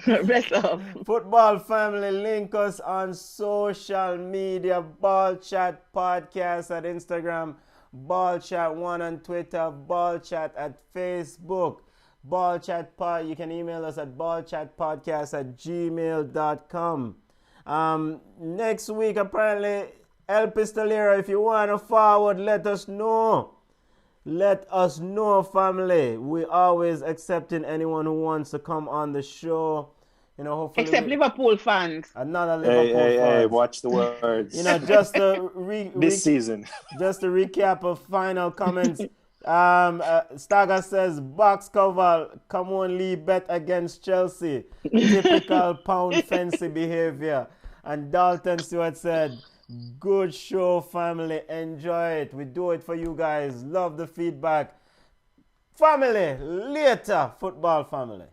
[SPEAKER 2] Rest up.
[SPEAKER 1] Football family, link us on social media. Ball Chat Podcast at Instagram, Ball Chat 1 on Twitter, Ball Chat at Facebook. Ball Chat Pod, you can email us at ballchatpodcast@gmail.com. Next week, apparently, El Pistolero, if you want to forward, let us know. Let us know, family. We're always accepting anyone who wants to come on the show. Hopefully.
[SPEAKER 2] Except Liverpool fans.
[SPEAKER 1] Another Liverpool fans.
[SPEAKER 3] Hey, watch the words.
[SPEAKER 1] Just to
[SPEAKER 3] this season.
[SPEAKER 1] Just to recap of final comments. Staga says, box cover, come on, Lee, bet against Chelsea. Typical pound fancy behavior. And Dalton Stewart said, Good show, family. Enjoy it. We do it for you guys. Love the feedback. Family, later, football family.